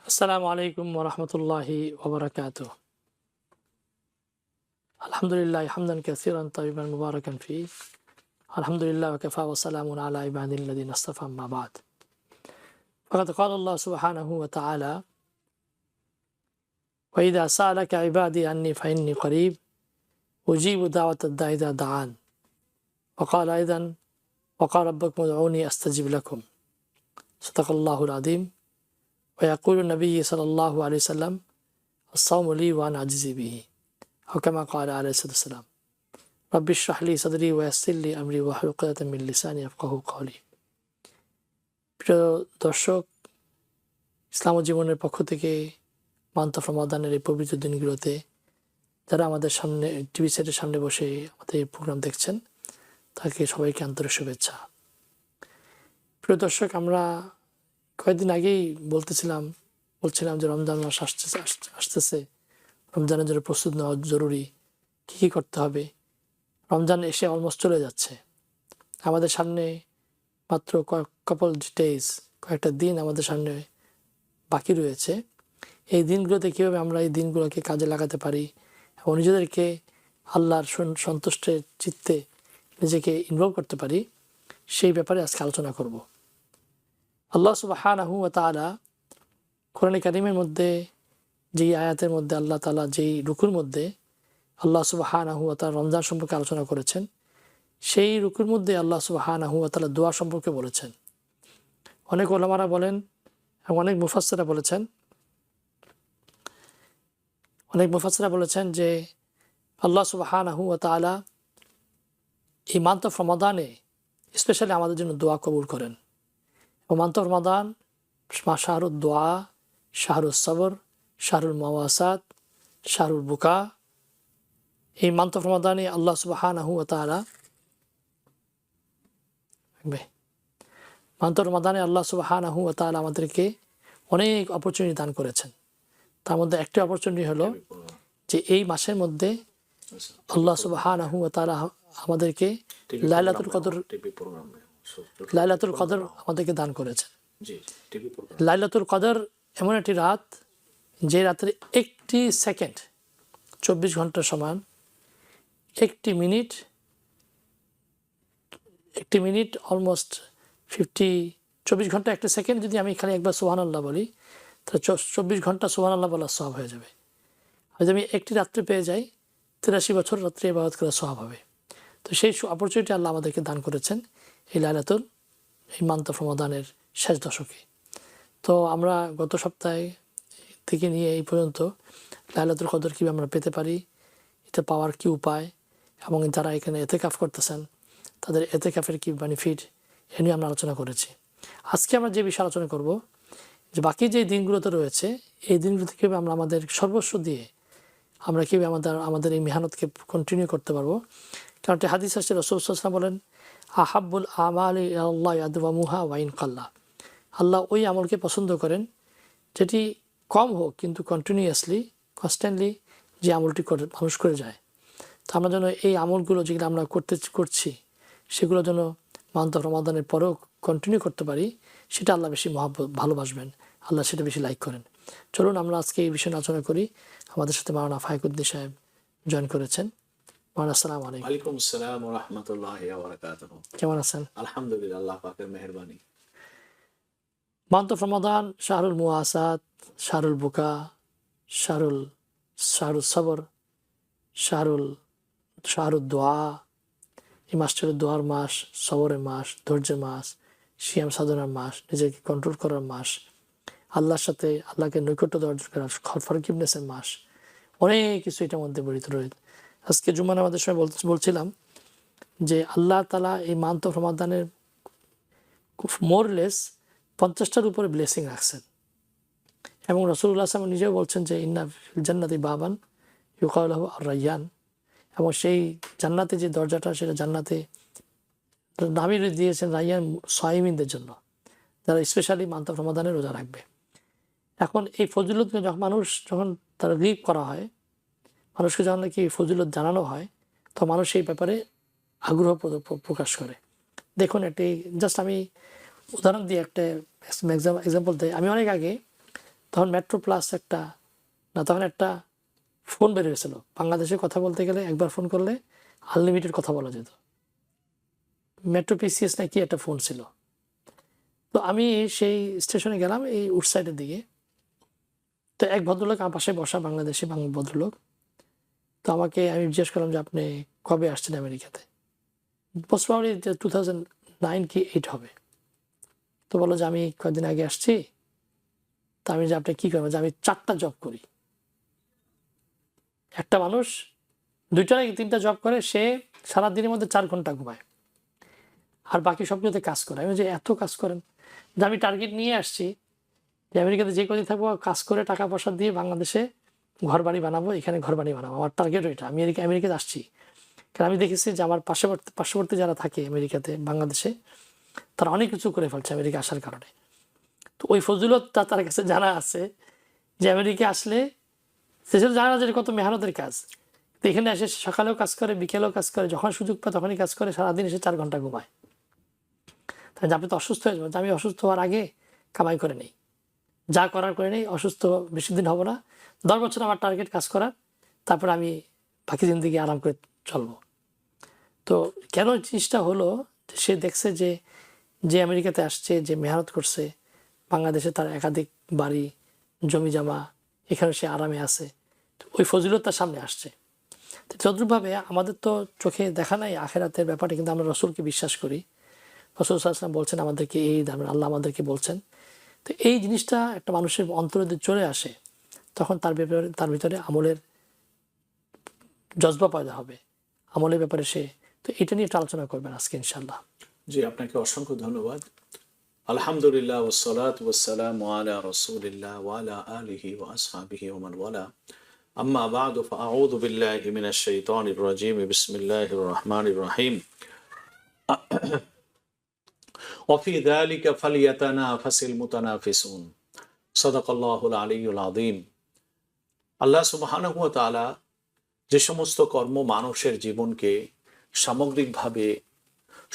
السلام عليكم ورحمة الله وبركاته. الحمد لله حمدا كثيرا طيبا مباركا فيه. الحمد لله وكفى وسلام على عباده الذين اصطفى أما بعد. فقد قال الله سبحانه وتعالى: وإذا سألك عبادي عني فإني قريب أجيب دعوة الداع إذا دعان. وقال أيضا: وقال ربكم ادعوني أستجب لكم. صدق الله العظيم. ويقول النبي صلى الله عليه وسلم: الصوم لي وأنا أجزي به، أو كما قال عليه الصلاة والسلام: رب اشرح لي صدري ويسر لي أمري واحلل عقدة من লিসানি ইয়াফকাহু কওলি। প্রিয় দর্শক, ইসলাম ও জীবনের পক্ষ থেকে মান্থ অফ রমাদানের এই পবিত্র দিনগুলোতে যারা আমাদের সামনে টিভি সেটের সামনে বসে আমাদের এই প্রোগ্রাম দেখছেন, তাকে সবাইকে আন্তরিক শুভেচ্ছা। প্রিয় দর্শক, আমরা কয়েকদিন আগেই বলছিলাম যে রমজান মাস আসতেছে, রমজানের জন্য প্রস্তুত নেওয়া জরুরি, কী কী করতে হবে। রমজান এসে অলমোস্ট চলে যাচ্ছে, আমাদের সামনে মাত্র কয়েকটা দিন আমাদের সামনে বাকি রয়েছে। এই দিনগুলোতে কীভাবে আমরা এই দিনগুলোকে কাজে লাগাতে পারি এবং নিজেদেরকে আল্লাহর সন্তুষ্টের চিত্তে নিজেকে ইনভলভ করতে পারি, সেই ব্যাপারে আজকে আলোচনা করব। আল্লাহ সুবহানাহু ওয়া তাআলা কোরআনে কারিমের মধ্যে যেই আয়াতের মধ্যে আল্লাহ তাআলা যেই রুকুর মধ্যে আল্লাহ সুবহানাহু ওয়া তাআলা রমজান সম্পর্কে আলোচনা করেছেন, সেই রুকুর মধ্যে আল্লাহ সুবহানাহু ওয়া তাআলা দোয়া সম্পর্কে বলেছেন। অনেক ওলামারা বলেন এবং অনেক মুফাসসিরা বলেছেন যে আল্লাহ সুবহানাহু ওয়া তাআলা এই মান্থ অফ রমাদানে স্পেশালি আমাদের জন্য দোয়া কবুল করেন। এবং মান্থ অফ রমাদান শাহরুদ দোয়া, শাহরুল সবর, শাহরুল মাওয়াসাত, শাহরুল বুকা। এই মান্থ অফ রমাদানে আল্লাহ সুবহানাহু ওয়া তাআলা আমাদেরকে অনেক অপরচুনিটি দান করেছেন। তার মধ্যে একটি অপরচুনিটি হলো যে এই মাসের মধ্যে আল্লাহ সুবহানাহু ওয়া তাআলা আমাদেরকে লাইলাতুল কদর আমাদেরকে দান করেছেন। লাইলাতুল কদর এমন একটি রাত, যে রাতের একটি সেকেন্ড 24 ঘন্টার সমান, একটি মিনিট অলমোস্ট 24 ঘন্টা একটা সেকেন্ড। যদি আমি খালি একবার সুবহানাল্লাহ বলি, তাহলে 24 ঘন্টা সুবহানাল্লাহ বলার সওয়াব হয়ে যাবে। আর যদি আমি একটি রাত্রে পেয়ে যাই, 83 বছর রাত্রে ইবাদত করার সওয়াব হবে। তো সেই অপরচুনিটি আল্লাহ আমাদেরকে দান করেছেন এই মান্থ অফ রমাদানের শেষ দশকে। তো আমরা গত সপ্তাহে থেকে নিয়ে এই পর্যন্ত লাইলাতুল কদর কীভাবে আমরা পেতে পারি, এটা পাওয়ার কী উপায়, এবং যারা এখানে এতেকাফ করতেছেন তাদের এতেকাফের কী বেনিফিট, এ নিয়ে আমরা আলোচনা করেছি। আজকে আমরা যে বিষয়ে আলোচনা করব, যে বাকি যে দিনগুলোতে রয়েছে, এই দিনগুলোতে কীভাবে আমরা আমাদের সর্বস্ব দিয়ে আমরা কীভাবে আমাদের এই মেহনতকে কন্টিনিউ করতে পারবো। কারণ একটা হাদিস আসছে, রাসূল সাল্লাল্লাহু আলাইহি ওয়াসাল্লাম বলেন, আহাব্বুল আমালি ইলাল্লাহি আদওয়ামুহা ওয়া ইন কাল্লা। আল্লাহ ওই আমলকে পছন্দ করেন যেটি কম হোক, কিন্তু কনস্ট্যান্টলি যে আমলটি মানুষ করে যায়। তো আমরা যেন এই আমলগুলো যেগুলো আমরা করছি সেগুলো যেন মান্থ অফ রমাদানের পরেও কন্টিনিউ করতে পারি, সেটা আল্লাহ বেশি ভালোবাসবেন, আল্লাহ সেটা বেশি লাইক করেন। চলুন আমরা আজকে এই বিষয়ে আলোচনা করি। আমাদের সাথে মাওলানা ফায়কুদ্দিন সাহেব জয়েন করেছেন। মাওলানা আসসালামু আলাইকুম। ওয়ালাইকুম আসসালাম ওয়া রাহমাতুল্লাহি ওয়া বারাকাতুহু। কেমন আছেন? আলহামদুলিল্লাহ, আল্লাহ পাকের মেহেরবানি। মান্থ অফ রমাদান, শাহরুল মুআসাত, শাহরুল বুকা, শাহরুল সবর, শাহরুল দোয়া। এই মাসটা হল দোয়ার মাস, সবরের মাস, ধৈর্যের মাস, সিয়াম সাধনার মাস, নিজেকে কন্ট্রোল করার মাস, আল্লাহকে নৈকট্য দেওয়ার ফরগিভনেসের মাস। অনেক কিছু এটার মধ্যে জড়িত রয়েছে। আজকে জুম্মার আমাদের সময় বলছিলাম যে আল্লাহ তাআলা এই মান্থ অফ রমাদানের মোরলেস 50টার উপরে ব্লেসিং রাখছেন। এবং রাসূলুল্লাহ সাল্লাল্লাহু আলাইহি ওয়াসাল্লাম নিজেও বলছেন যে ইন্না ফিল জান্নাতি বাবান ইউকালু লাহু আর-রায়্যান। এবং সেই জান্নাতে যে দরজাটা, সেটা জান্নাতে নামই দিয়েছেন রায়্যান সাইমিনদের জন্য, যারা স্পেশালি মান্থ অফ রমাদানে রোজা রাখবে। এখন এই ফজিলত যখন তারা রিভ করা হয়, মানুষকে যখন নাকি ফজিলত জানানো হয়, তো মানুষ এই ব্যাপারে আগ্রহ প্রকাশ করে। দেখুন, আমি উদাহরণ দিয়ে একটা এক্সাম্পল দিই। আমি অনেক আগে তখন মেট্রো প্লাস একটা না, তখন একটা ফোন বের হয়েছিল, বাংলাদেশে কথা বলতে গেলে একবার ফোন করলে আনলিমিটেড কথা বলা যেত। মেট্রো পিসিএস না কি একটা ফোন ছিল। তো আমি সেই স্টেশনে গেলাম এই উড সাইডের দিকে। তো এক ভদ্রলোক আমার পাশে বসা, বাংলাদেশি ভদ্রলোক। তো আমি জিজ্ঞেস করলাম যে আপনি কবে আসছেন আমেরিকাতে? মোস্ট প্রবাবলি 2009 কি 8 হবে। তো বললো যে আমি কয়েকদিন আগে আসছি। তা আমি যে আপনি কী করবেন? যে আমি 4টা জব করি। একটা মানুষ 2টা নাকি 3টা জব করে, সে সারাদিনের মধ্যে 4 ঘন্টা ঘুমায় আর বাকি সবগুলোতে কাজ করে। আমি যে এত কাজ করেন, যে আমি টার্গেট নিয়ে আসছি যে আমেরিকাতে যে কদিন থাকবো কাজ করে টাকা পয়সা দিয়ে বাংলাদেশে ঘর বাড়ি বানাবো, এখানে ঘর বাড়ি বানাবো। আমার টার্গেট ওইটা। আমি আমেরিকাতে আসছি কারণ আমি দেখেছি যে আমার পার্শ্ববর্তী যারা থাকে আমেরিকাতে, বাংলাদেশে, তারা অনেক কিছু করে ফেলছে আমেরিকা আসার কারণে। তো ওই ফজিলতটা তার কাছে জানা আছে যে আমেরিকা আসলে সে শুধু জানা যে কত মেহনতের কাজ। তো এখানে এসে সকালেও কাজ করে, বিকেলেও কাজ করে, যখন সুযোগ পায় তখনই কাজ করে, সারাদিন এসে 4 ঘন্টা ঘুমায়। তাই আপনি তো অসুস্থ হয়ে যাবেন। আমি অসুস্থ হওয়ার আগে কামাই করে নেই, যা করার করে নেই, অসুস্থ বেশি দিন হবো না। 10 বছর আমার টার্গেট কাজ করার, তারপর আমি বাকি জিন্দিগি আরাম করে চলবো। তো কেন জিনিসটা হলো, সে দেখছে যে আমেরিকাতে আসছে, যে মেহনত করছে, বাংলাদেশে তার একাধিক বাড়ি জমি জমা, এখানে সে আরামে আছে, ওই ফজিলত তার সামনে আসছে। তো তদ্রুপভাবে আমাদের তো চোখে দেখা নাই আখেরাতের ব্যাপারে, কিন্তু আমরা রসুলকে বিশ্বাস করি। রসুল সাল্লাল্লাহু আলাইহি ওয়াসাল্লাম বলছেন আমাদেরকে এই আল্লাহ আমাদেরকে বলছেন। তো এই জিনিসটা একটা মানুষের অন্তরে চলে আসে, তখন তার ভিতরে আমলের জজবা পয়দা হবে, আমলের ব্যাপারে সে। তো এটা নিয়ে একটা আলোচনা করবেন আজকে ইনশাআল্লাহ। জি, আপনাকে অসংখ্য ধন্যবাদ। আলহামদুলিল্লাহ ওয়াসসালাতু ওয়াসসালামু আলা রাসূলিল্লাহ ওয়া আলা আলিহি ওয়া আসহাবিহি ওয়া মান ওয়ালা। আম্মা বা'দু ফাআউযু বিল্লাহি মিনাশ শাইতানির রাজীম। বিসমিল্লাহির রহমানির রহিম। ওয়া ফি যালিকা ফালইয়াতানাফাসিল মুতানাফিসুন। সাদাকাল্লাহুল আলিয়্যুল আযীম। আল্লাহ সুবহানাহু ওয়া তাআলা যে সমস্ত কর্ম মানুষের জীবনকে সামগ্রিকভাবে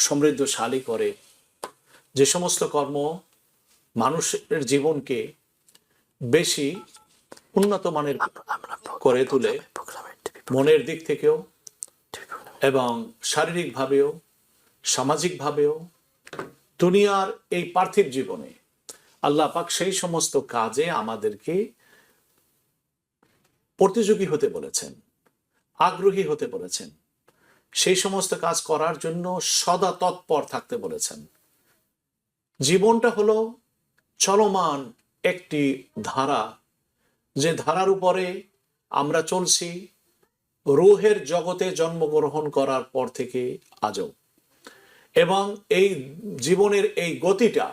সমৃদ্ধশালী করে, যে সমস্ত কর্ম মানুষের জীবনকে বেশি উন্নত মানের করে তোলে, মনের দিক থেকেও এবং শারীরিকভাবেও সামাজিকভাবেও, দুনিয়ার এই পার্থিব জীবনে আল্লাহ পাক সেই সমস্ত কাজে আমাদেরকে প্রতিযোগী হতে বলেছেন, আগ্রহী হতে বলেছেন, সেই সমস্ত কাজ করার জন্য সদা তৎপর থাকতে বলেছেন। জীবনটা হলো চলমান একটি ধারা, যে ধারার উপরে আমরা চলছি রূহের জগতে জন্মগ্রহণ করার পর থেকে আজও। এবং এই জীবনের এই গতিটা,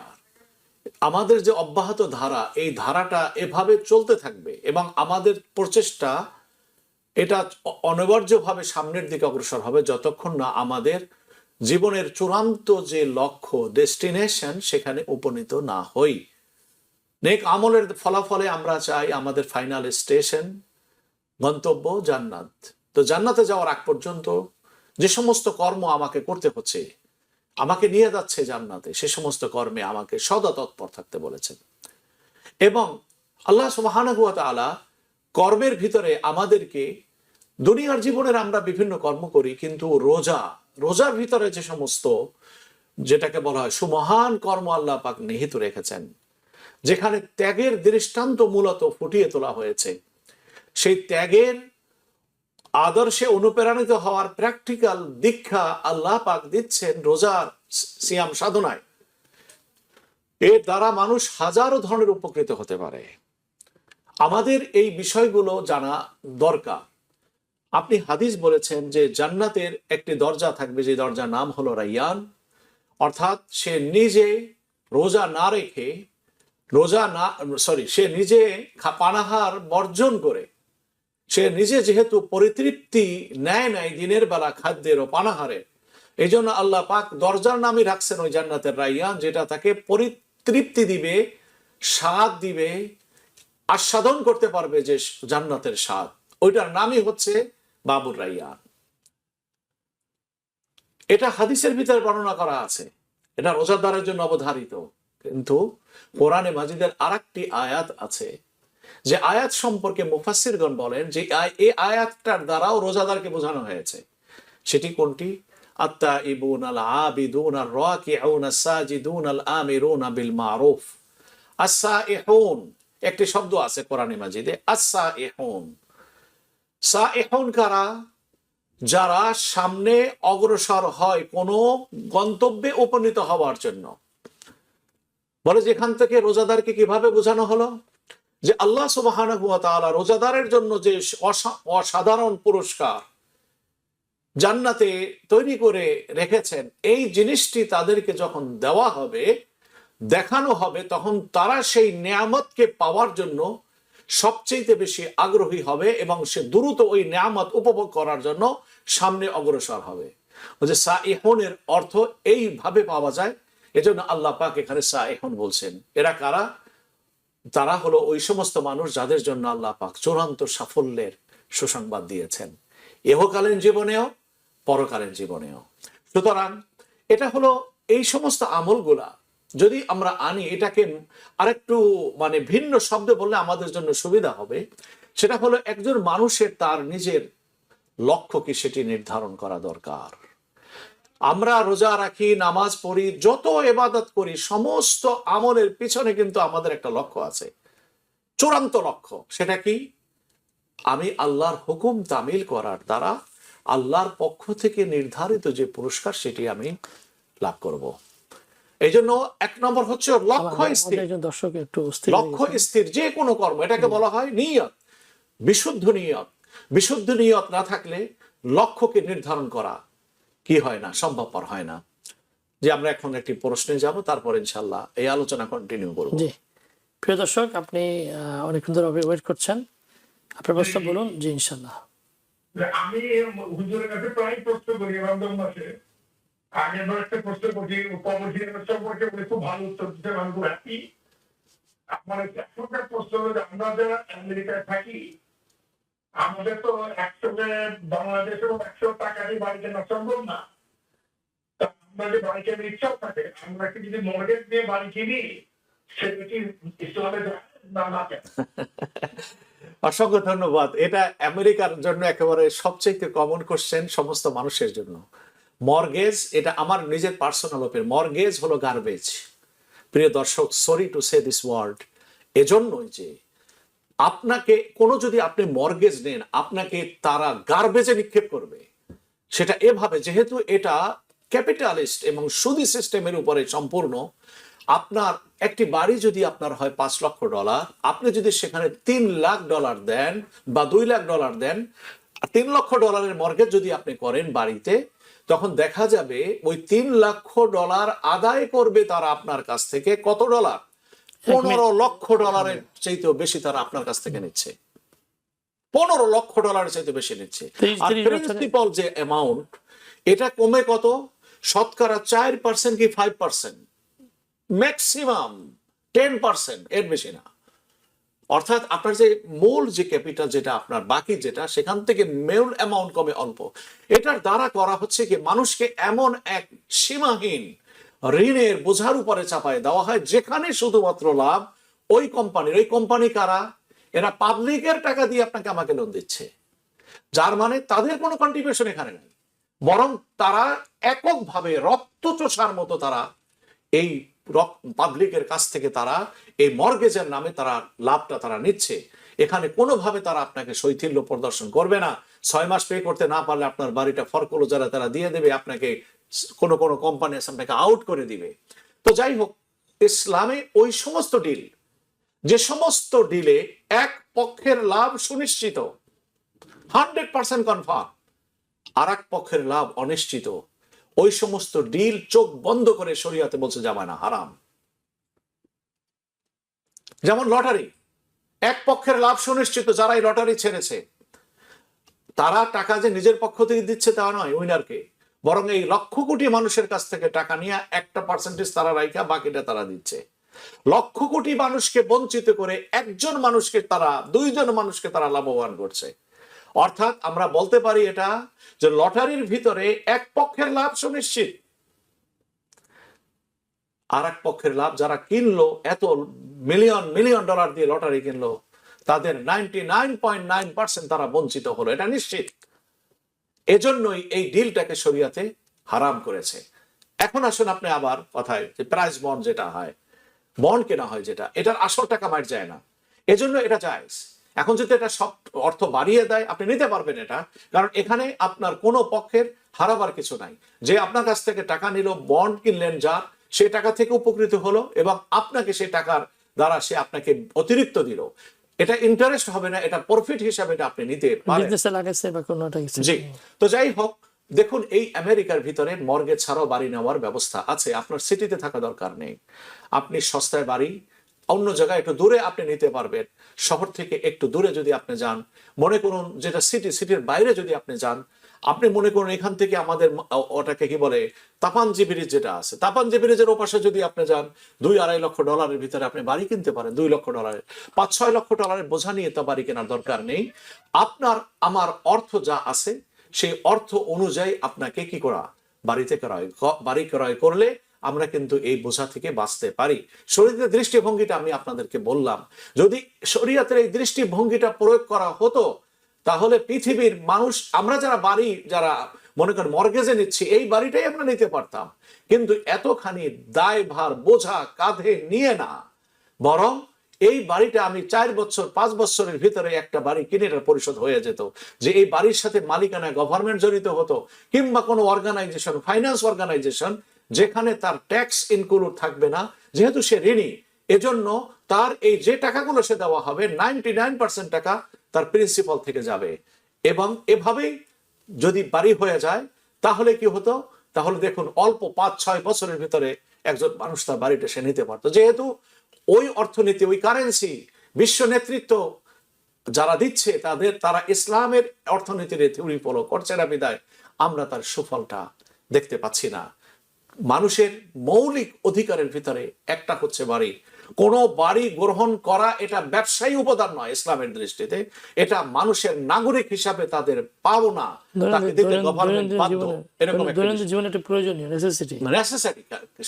আমাদের যে অব্যাহত ধারা, এই ধারাটা এভাবে চলতে থাকবে এবং আমাদের প্রচেষ্টা এটা অনিবার্যভাবে সামনের দিকে অগ্রসর হবে যতক্ষণ না আমাদের জীবনের চূড়ান্ত যে লক্ষ্য, ডেস্টিনেশন, সেখানে উপনীত না হই। নেক আমলের ফলাফলে আমরা চাই আমাদের ফাইনাল স্টেশন, গন্তব্য জান্নাত। তো জান্নাতে যাওয়ার আগ পর্যন্ত যে সমস্ত কর্ম আমাকে করতে হচ্ছে, আমাকে নিয়ে যাচ্ছে জান্নাতে, সে সমস্ত কর্মে আমাকে সদা তৎপর থাকতে বলেছেন। এবং আল্লাহ সুবহানাহু ওয়া তাআলা কর্মের ভিতরে আমাদেরকে, দুনিয়ার জীবনের আমরা বিভিন্ন কর্ম করি, কিন্তু রোজার ভিতরে যে সমস্ত, যেটাকে বলা হয় সুমহান কর্ম, আল্লাহ পাক নিহিত রেখেছেন, যেখানে ত্যাগের দৃষ্টান্ত মূলত ফুটিয়ে তোলা হয়েছে। সেই ত্যাগের আদর্শে অনুপ্রাণিত হওয়ার প্র্যাকটিক্যাল দীক্ষা আল্লাহ পাক দিচ্ছেন রোজার সিয়াম সাধনায়। এর দ্বারা মানুষ হাজারো ধরনের উপকৃত হতে পারে। আমাদের এই বিষয়গুলো জানা দরকার। আপনি হাদিস বলেছেন যে জান্নাতের একটি দরজা থাকবে, যে দরজার নাম হলো রাইয়ান। অর্থাৎ সে নিজে রোজা না রেখে, সে নিজে পানাহার বর্জন করে, সে নিজে যেহেতু পরিতৃপ্তি নেয় নাই দিনের বেলা খাদ্যের ও পানাহারের, এই জন্য আল্লাহ পাক দরজার নামই রাখছেন ওই জান্নাতের রাইয়ান, যেটা তাকে পরিতৃপ্তি দিবে, স্বাদ দিবে, আস্বাদন করতে পারবে যে জান্নাতের স্বাদ। ওইটার নামই হচ্ছে বাবুর রাইয়ান। এটা হাদিসের ভিতরে বর্ণনা করা আছে, এটা রোজাদারের জন্য অবধারিত। কিন্তু কোরআনে মাজিদের আরেকটি আয়াত আছে, যে আয়াত সম্পর্কে মুফাসসিরগণ বলেন যে এই আয়াতটার দ্বারাও রোজাদারকে বোঝানো হয়েছে। সেটি কোনটি? আত্তাইবুন আল আবিদুন আর রাকিউন আস-সাজিদুন আল আমিরুন বিল মারুফ। আস-সাইহুন, একটি শব্দ আছে কোরআনে মাজিদে, আস-সাইহুন। সাইহুন কারা? যারা সামনে অগ্রসর হয় কোনো গন্তব্যে উপনীত হওয়ার জন্য। বলে যেখান থেকে রোজাদারকে কিভাবে বোঝানো হলো যে আল্লাহ সুবহানাহু ওয়া তাআলা রোজাদারের জন্য যে অসাধারণ পুরস্কার জান্নাতে তৈরি করে রেখেছেন, এই জিনিসটি তাদেরকে যখন দেওয়া হবে, দেখানো হবে, তখন তারা সেই নিয়ামতকে পাওয়ার জন্য সবচেয়ে বেশি আগ্রহী হবে এবং সে দ্রুত ওই নিয়ামত উপভোগ করার জন্য সামনে অগ্রসর হবে। ওই যে সাইহুনের অর্থ এইভাবে পাওয়া যায়, এজন্য আল্লাহ পাক এখানে সাইহুন বলছেন। এরা কারা? তারা হলো ওই সমস্ত মানুষ যাদের জন্য আল্লাহ পাক চূড়ান্ত সাফল্যের সুসংবাদ দিয়েছেন, ইহকালীন জীবনেও পরকালীন জীবনেও। সুতরাং এটা হলো এই সমস্ত আমলগুলা যদি আমরা আনি, এটাকে আরেকটু মানে ভিন্ন শব্দে বললে আমাদের জন্য সুবিধা হবে। সেটা হলো একজন মানুষের তার নিজের লক্ষ্য কি সেটি নির্ধারণ করা দরকার। আমরা রোজা রাখি, নামাজ পড়ি, যত ইবাদত করি, সমস্ত আমলের পিছনে কিন্তু আমাদের একটা লক্ষ্য আছে, চূড়ান্ত লক্ষ্য। সেটা কি? আমি আল্লাহর হুকুম তামিল করার দ্বারা আল্লাহর পক্ষ থেকে নির্ধারিত যে পুরস্কার সেটি আমি লাভ করব। এই জন্য এক নম্বর হচ্ছে লক্ষ্য স্থির। দর্শক একটু লক্ষ্য স্থির যে কোনো কর্ম, এটাকে বলা হয় নিয়ত, বিশুদ্ধ নিয়ত। বিশুদ্ধ নিয়ত না থাকলে লক্ষ্যকে নির্ধারণ করা কি হয় না, সম্ভবপর হয় না। যে আমরা এখন একটি প্রশ্নে যাব, তারপর ইনশাআল্লাহ এই আলোচনা কন্টিনিউ করব। জি প্রিয় দর্শক, আপনি অনেকক্ষণ ধরে ওয়েট করছেন, আপনার প্রশ্ন বলুন। জি ইনশাআল্লাহ। আমি হুজুরের কাছে প্রায় প্রশ্ন করি রমজান মাসে। আগের বার একটা প্রশ্ন করছি কমিশনের সম্পর্কে, উনি খুব ভালো উত্তর দিতে আমি খুব হ্যাপি। আমার এখনকার প্রশ্ন হলো যে আমরা যারা আমেরিকায় থাকি, আমাদের তো একসঙ্গে বাংলাদেশ এবং 100 টাকা দিয়ে বাড়ি কেনা সম্ভব না। আমরা যে বাড়ি কেনার ইচ্ছাও থাকে, আমরা কি যদি মর্গেজ দিয়ে বাড়ি কিনি, সেটা কি ইসলামে যায় না না? অসংখ্য ধন্যবাদ। এটা আমেরিকার জন্য একেবারে সবচেয়ে কমন কোশ্চেন সমস্ত মানুষের জন্য। মর্গেজ, এটা আমার নিজের পার্সোনাল ওপিনিয়ন, মর্গেজ হলো গার্বেজ। প্রিয় দর্শক, sorry to say this word, এজন্যই যে আপনাকে কোনো যদি আপনি মর্গেজ নেন, আপনাকে তারা গার্বেজে নিক্ষেপ করবে। সেটা এভাবে, যেহেতু এটা ক্যাপিটালিস্ট এবং সুদি সিস্টেমের উপরে সম্পূর্ণ। আপনার একটি বাড়ি যদি আপনার হয় $5 লক্ষ, আপনি যদি সেখানে $3 লাখ দেন বা $2 লাখ দেন, $3 লক্ষ মর্গেজ যদি আপনি করেন বাড়িতে, তখন দেখা যাবে ওই $3 লক্ষ আদায় করবে তারা আপনার কাছ থেকে কত ডলার? $15 লক্ষ চাইতেও বেশি তারা আপনার কাছ থেকে নিচ্ছে। $15 লক্ষ চাইতে বেশি নিচ্ছে। আর প্রিন্সিপাল যে অ্যামাউন্ট, এটা কমে কত? শতকরা 4% কি 5%, ম্যাক্সিমাম 10%, এর বেশি না। অর্থাৎ আপনার যে মূল যে ক্যাপিটাল যেটা আপনার বাকি যেটা, সেখান থেকে মূল অ্যামাউন্ট কমে অল্প। এটার দ্বারা করা হচ্ছে কি, মানুষকে এমন এক সীমাহীন ঋণের বোঝার উপরে চাপায় দেওয়া হয় যেখানে শুধুমাত্র লাভ ওই কোম্পানির। ওই কোম্পানি কারা? এরা পাবলিকের টাকা দিয়ে আপনাকে আমাকে লোন দিচ্ছে, যার মানে তাদের কোনো কন্ট্রিবিউশন এখানে নেই, বরং তারা এককভাবে রক্তচোষার মতো তারা এই পাবলিকের কাছ থেকে তারা এই মর্গেজের নামে তারা লাভটা তারা নিচ্ছে। এখানে কোনোভাবে তারা আপনাকে শৈথিল্য প্রদর্শন করবে না। 6 মাস পে করতে না পারলে আপনার বাড়িটা ফরক্লোজারে তারা দিয়ে দেবে, আপনাকে কোনো কোনো কোম্পানি আপনাকে আউট করে দিবে। তো যাই হোক, ইসলামে ওই সমস্ত ডিল, যে সমস্ত ডিলে এক পক্ষের লাভ সুনিশ্চিত 100% কনফার্ম, আর এক পক্ষের লাভ অনিশ্চিত, ওই সমস্ত ডিল চোখ বন্ধ করে শরিয়াতে বলছে জামানা হারাম। যেমন লটারি, এক পক্ষের লাভ সুনিশ্চিত, যারা এই লটারি ছেড়েছে তারা টাকা যে নিজের পক্ষ থেকে দিচ্ছে তা নয় উইনারকে, বরং এই লক্ষ কোটি মানুষের কাছ থেকে টাকা নিয়ে একটা পার্সেন্টেজ তারা রাইখা বাকিটা তারা দিচ্ছে। লক্ষ কোটি মানুষকে বঞ্চিত করে একজন মানুষকে তারা, 2 জন মানুষকে তারা লাভবান করছে। অর্থাৎ আমরা বলতে পারি এটা যে লটারির ভিতরে এক পক্ষের লাভ সুনিশ্চিত, আর এক পক্ষের লাভ, যারা কিনলো, এত মিলিয়ন মিলিয়ন ডলার দিয়ে লটারি কিনলো, তাদের 99.9% তারা বঞ্চিত হলো, এটা নিশ্চিত। এজন্যই এই ডিলটাকে শরিয়াতে হারাম করেছে। এখন আসুন আপনি আবার কথায় যে প্রাইস বন্ড যেটা হয়, বন্ড কেনা হয় যেটা, এটার আসল টাকা মার যায় না, এজন্য এটা জায়েজ। এখন যদি এটা সব অর্থ বাড়িয়ে দেয় আপনি নিতে পারবেন এটা, কারণ এখানে আপনার কোনো পক্ষের হারাবার কিছু নাই। যে আপনার কাছ থেকে টাকা নিল, বন্ড কিনলেন যার, সেই টাকা থেকে উপকৃত হলো এবং আপনাকে সেই টাকার দ্বারা সে আপনাকে অতিরিক্ত দিল, এটা ইন্টারেস্ট হবে না, এটা প্রফিট হিসাবে এটা আপনি নিতে পারেন। বিজনেসে লাগাইছে বা কোনোটা কিছু। জি, তো যাই হোক, দেখুন এই আমেরিকার ভিতরে মর্গেজ ছাড়াও বাড়ি নেওয়ার ব্যবস্থা আছে। আপনার সিটিতে থাকা দরকার নেই, আপনি সস্তায় বাড়ি অন্য জায়গায় একটু দূরে আপনি নিতে পারবেন। শহর থেকে একটু দূরে যদি আপনি যান, মনে করুন যেটা সিটির বাইরে যদি আপনি যান, আপনি মনে করুন এখান থেকে আমাদের ওটাকে কি বলে তাপানজি ব্রিজ যেটা আছে, তাপানজি ব্রিজের ওপাশে যদি আপনি যান, $2-2.5 লক্ষ ভিতরে আপনি বাড়ি কিনতে পারেন। $2 লক্ষ, $5-6 লক্ষ বোঝা নিয়ে তো বাড়ি কেনার দরকার নেই। আপনার আমার অর্থ যা আছে সেই অর্থ অনুযায়ী আপনাকে কি করা, বাড়ি ক্রয় করলে আমরা কিন্তু এই বোঝা থেকে বাঁচতে পারি। শরীয়তের দৃষ্টিভঙ্গিটা আমি আপনাদেরকে বললাম, যদি শরীয়তের এই দৃষ্টিভঙ্গিটা প্রয়োগ করা হতো তাহলে পৃথিবীর মানুষ, আমরা যারা মনে করেন মর্গেজে নিচ্ছি, এই বাড়িটাই আমরা নিতে পারতাম। কিন্তু এতখানি দায়ভার বোঝা কাঁধে নিয়ে না, বরং এই বাড়িটা আমি 4-5 বছরের ভিতরে একটা বাড়ি কিনে এটার পরিশোধ হয়ে যেত। যে এই বাড়ির সাথে মালিকানা গভর্নমেন্ট জড়িত হতো, কিংবা কোনো অর্গানাইজেশন, ফাইন্যান্স অর্গানাইজেশন, যেখানে তার ট্যাক্স ইনক্লুড থাকবে না, যেহেতু সে ঋণী, এজন্য তার এই যে টাকাগুলো সে দেওয়া হবে 99% টাকা তার প্রিন্সিপাল থেকে যাবে। এবং এভাবেই যদি বাড়ি হয়ে যায় তাহলে কি হতো, তাহলে দেখুন অল্প 5-6 বছরের ভিতরে একজন মানুষ তার বাড়িটা সে নিতে পারতো। যেহেতু ওই অর্থনীতি, ওই কারেন্সি বিশ্ব নেতৃত্ব যারা দিচ্ছে তারা ইসলামের অর্থনীতির থিওরি ফলো করছে না বিদায় আমরা তার সুফলটা দেখতে পাচ্ছি না। মানুষের মৌলিক অধিকারের ভিতরে একটা হচ্ছে বাড়ি। কোন বাড়ি গ্রহণ করা এটা ব্যবসায়ী উপাদান নয় ইসলামের দৃষ্টিতে, এটা মানুষের নাগরিক হিসাবে তাদের পাওনা, তাকে দিতে গভর্নমেন্ট বাধ্য, এরকম একটা প্রয়োজনীয় নেসেসিটি।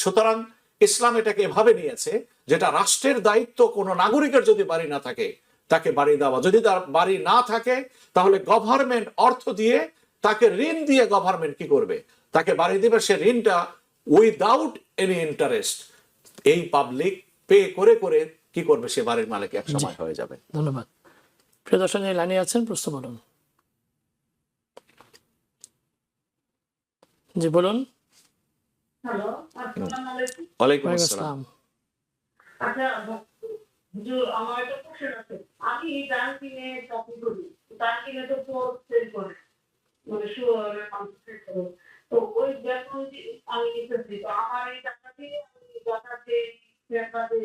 সুতরাং ইসলাম এটাকে এভাবে নিয়েছে যেটা রাষ্ট্রের দায়িত্ব, কোন নাগরিকের যদি বাড়ি না থাকে তাকে বাড়ি দেওয়া, যদি তার বাড়ি না থাকে তাহলে গভর্নমেন্ট অর্থ দিয়ে তাকে ঋণ দিয়ে গভর্নমেন্ট কি করবে, তাকে বাড়ি দিবে, সে ঋণটা উইদাউট এনি ইন্টারেস্ট এই পাবলিক পে করে করে কি করবে, সে বাড়ির মালিক এক সময় হয়ে যাবে। ধন্যবাদ। প্রিয় দর্শক, লাইনে আছেন, প্রশ্ন বলুন। জি বলুন। হ্যালো, আসসালামু আলাইকুম। ওয়ালাইকুম আসসালাম। আচ্ছা হুজুর, আমার একটা প্রশ্ন আছে। আমি ব্যাংকিংয়ে চাকরি করি, ব্যাংকিংয়ে তো পোস্ট সেল করে মানে শুয়ারের কনসেপ্ট করে, তো ওই বেতন আমি নিতেছি, তো আমার এই টাকা দিয়ে আমি জাকাতে ফেরতে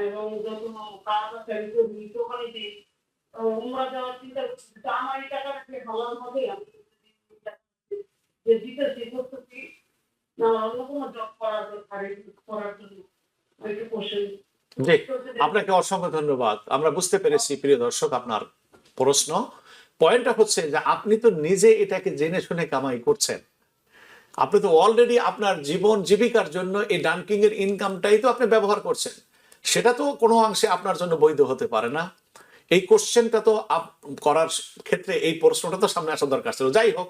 এবং যত কাজ আছে আমি করি, দোকানে দিই, উমরা যাওয়ার চিন্তা করছি, তো আমার এই টাকাটা কি হালাল হবে? আমি যে দিতেছি করতেছি না অন্য কোনো জব করার জন্য একটু কোশ্চেন। জি, আপনাকে অসংখ্য ধন্যবাদ। আমরা বুঝতে পেরেছি প্রিয় দর্শক আপনার প্রশ্ন। পয়েন্টটা হচ্ছে যে আপনি তো নিজে এটাকে জেনে শুনে কামাই করছেন, আপনি তো অলরেডি আপনার জীবন জীবিকার জন্য এই ডাঙ্কিং এর ইনকামটাই তো আপনি ব্যবহার করছেন, সেটা তো কোনো অংশে আপনার জন্য বৈধ হতে পারে না। এই কোশ্চেনটা তো করার ক্ষেত্রে এই প্রশ্নটা তো সামনে আসা দরকার ছিল। যাই হোক,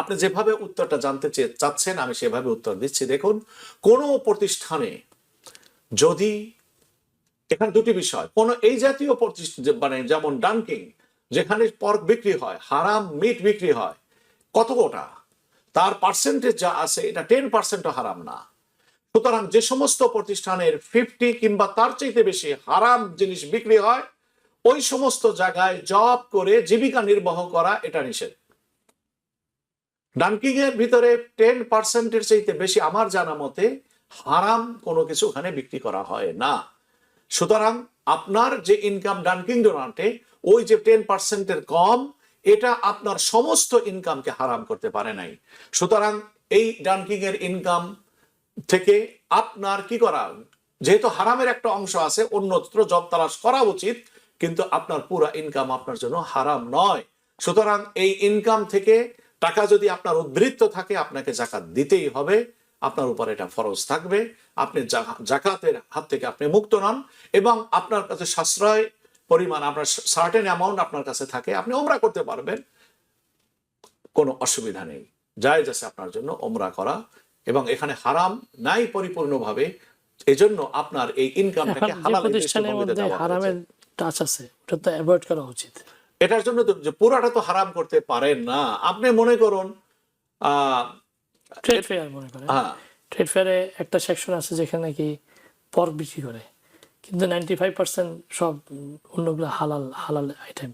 আপনি যেভাবে উত্তরটা জানতে চাচ্ছেন আমি সেভাবে উত্তর দিচ্ছি। দেখুন, কোনো প্রতিষ্ঠানে যদি, এখানে দুটি বিষয়, কোন এই জাতীয় প্রতিষ্ঠান মানে যেমন ডাঙ্কিং, যেখানে পর্ক বিক্রি হয়, হারাম মিট বিক্রি হয়, কতটা তার পার্সেন্টেজ যা আছে এটা 10% হারাম না। সুতরাং যে সমস্ত প্রতিষ্ঠানের 50 কিংবা তার চাইতে বেশি হারাম জিনিস বিক্রি হয়, ওই সমস্ত জায়গায় জব করে জীবিকা নির্বাহ করা এটা নিষেধ। ডাঙ্কিং এর ভিতরে 10%-এর চাইতে বেশি আমার জানা মতে হারাম কোনো কিছু ওখানে বিক্রি করা হয় না। সুতরাং আপনার যে ইনকাম ডাঙ্কিং ডোনান্টে ওই যে 10%-এর কম, এটা আপনার সমস্ত ইনকামকে হারাম করতে পারে নাই। সুতরাং এই ডাঙ্কিং এর ইনকাম থেকে আপনার কি করা, যেহেতু হারামের একটা অংশ আছে, অন্যত্র জব তালাশ করা উচিত, কিন্তু আপনার পুরো ইনকাম আপনার জন্য হারাম নয়। সুতরাং এই ইনকাম থেকে টাকা যদি আপনার উদ্বৃত্ত থাকে আপনাকে যাকাত দিতেই হবে, আপনার উপর এটা ফরজ থাকবে। আপনি যাকাতের হাত থেকে আপনি মুক্ত নন এবং আপনার কাছে সাশ্রয় পরিমাণ আপনার সার্টেন অ্যামাউন্ট আপনার কাছে থাকে, আপনি ওমরা করতে পারবেন, কোনো অসুবিধা নেই। জায়েজ আছে আপনার জন্য ওমরা করা, এবং এখানে হারাম নাই পরিপূর্ণভাবে, এজন্য আপনার এই এখন ইনকামটাকে যে হালাল প্রতিষ্ঠানের মধ্যে হারামের টাচ আছে ওটা তো অ্যাভয়েড করা উচিত। এটার জন্য তো যে পুরাটা তো হারাম করতে পারেন না। আপনি মনে করুন ট্রেড ফেয়ার মনে করেন, হ্যাঁ ট্রেড ফেয়ারে একটা সেকশন আছে যেখানে নাকি পর্ক বিক্রি করে, কিন্তু 95% সব অন্যগুলো হালাল হালাল আইটেম।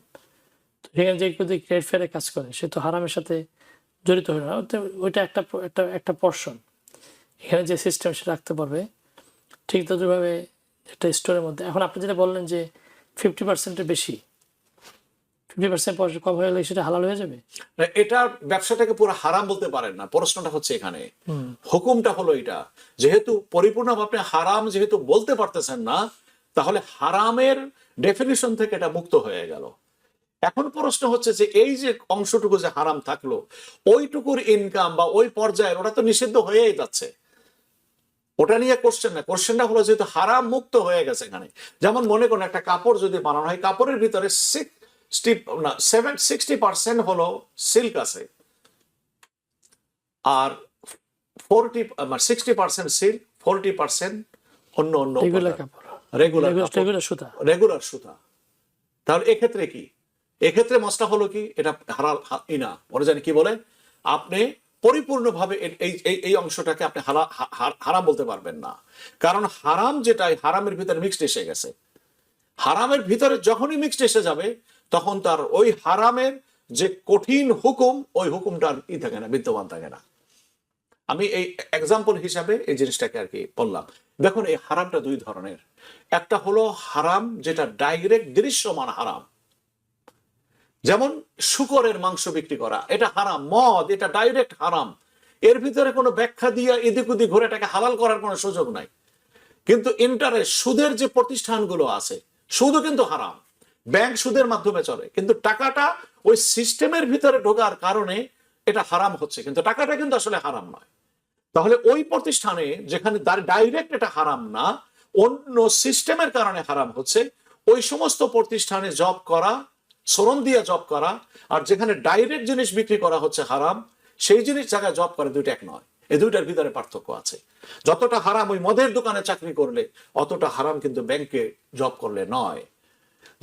তো সেখানে যে কেউ ট্রেড ফেয়ারে কাজ করে সে তো হারামের সাথে জড়িত হয় না, ওইটা একটা একটা একটা পর্শন। এখানে যে সিস্টেম সেটা রাখতে পারবে ঠিক তদ্রুপভাবে একটা স্টোরের মধ্যে। এখন আপনি যেটা বললেন যে 50%-এর বেশি, 50% কম হয়ে গেলে সেটা হালাল হয়ে যাবে। এটা ব্যবসাটাকে পুরো হারাম বলতে পারেন না। প্রশ্নটা হচ্ছে এখানে হুকুমটা হলো এটা, যেহেতু পরিপূর্ণভাবে আপনি হারাম যেহেতু বলতে পারতেছেন না, তাহলে হারামের ডেফিনিশন থেকে এটা মুক্ত হয়ে গেল। এখন প্রশ্ন হচ্ছে যে এই যে অংশটুকু যে হারাম থাকলো, ওইটুকুর ইনকাম বা ওই পর্যায়ের ওটা তো নিষিদ্ধ হয়েই যাচ্ছে, ওটা নিয়ে কোশ্চেন না। কোশ্চেনটা হলো যেহেতু হারাম মুক্ত হয়ে গেছে এখানে। যেমন মনে করুন একটা কাপড় যদি বানানো হয়, কাপড়ের ভিতরে 60% হলো সিল্ক আছে, আর 60% সিল্ক, 40% অন্য অন্য রেগুলার কাপড়, রেগুলার সুতা। রেগুলার সুতা। তাহলে এক্ষেত্রে কি, এক্ষেত্রে মশলা হলো কি, এটা হালাল ইনা, ওরা জানি কি বলে, আপনি পরিপূর্ণভাবে এই অংশটাকে আপনি হারাম বলতে পারবেন না। কারণ হারাম যেটা, হারামের ভিতরে মিক্সড এসে গেছে। হারামের ভিতরে যখনই মিক্সড এসে যাবে তখন তার ওই হারামের যে কঠিন হুকুম, ওই হুকুমটার থাকে না, বিদ্যমান থাকে না। আমি এই এক্সাম্পল হিসাবে এই জিনিসটাকে আর কি বললাম। দেখুন এই হারামটা দুই ধরনের। একটা হলো হারাম যেটা ডাইরেক্ট দৃশ্যমান হারাম, যেমন শূকরের মাংস বিক্রি করা, এটা হারাম। মদ, এটা ডাইরেক্ট হারাম, এর ভিতরে কোনো ব্যাখ্যা দিয়ে এদিক ওদিক ঘুরে এটাকে হালাল করার কোনো সুযোগ নাই। কিন্তু ইন্টারেস্ট, সুদের যে প্রতিষ্ঠানগুলো আছে, সুদও কিন্তু হারাম। ব্যাংক সুদের মাধ্যমে চলে, কিন্তু টাকাটা ওই সিস্টেমের ভিতরে ঢোকার কারণে এটা হারাম হচ্ছে, কিন্তু টাকাটা কিন্তু আসলে হারাম নয়। তাহলে ওই প্রতিষ্ঠানে যেখানে ডাইরেক্ট এটা হারাম না, অন্য সিস্টেমের কারণে হারাম হচ্ছে, ওই সমস্ত প্রতিষ্ঠানে জব করা, শ্রম দিয়ে জব করা, আর যেখানে ডাইরেক্ট জিনিস বিক্রি করা হচ্ছে হারাম, সেই জিনিস জায়গায় জব করে, দুইটা এক নয়। এই দুইটার ভিতরে পার্থক্য আছে। যতটা হারাম ওই মদের দোকানে চাকরি করলে, অতটা হারাম কিন্তু ব্যাংকে জব করলে নয়।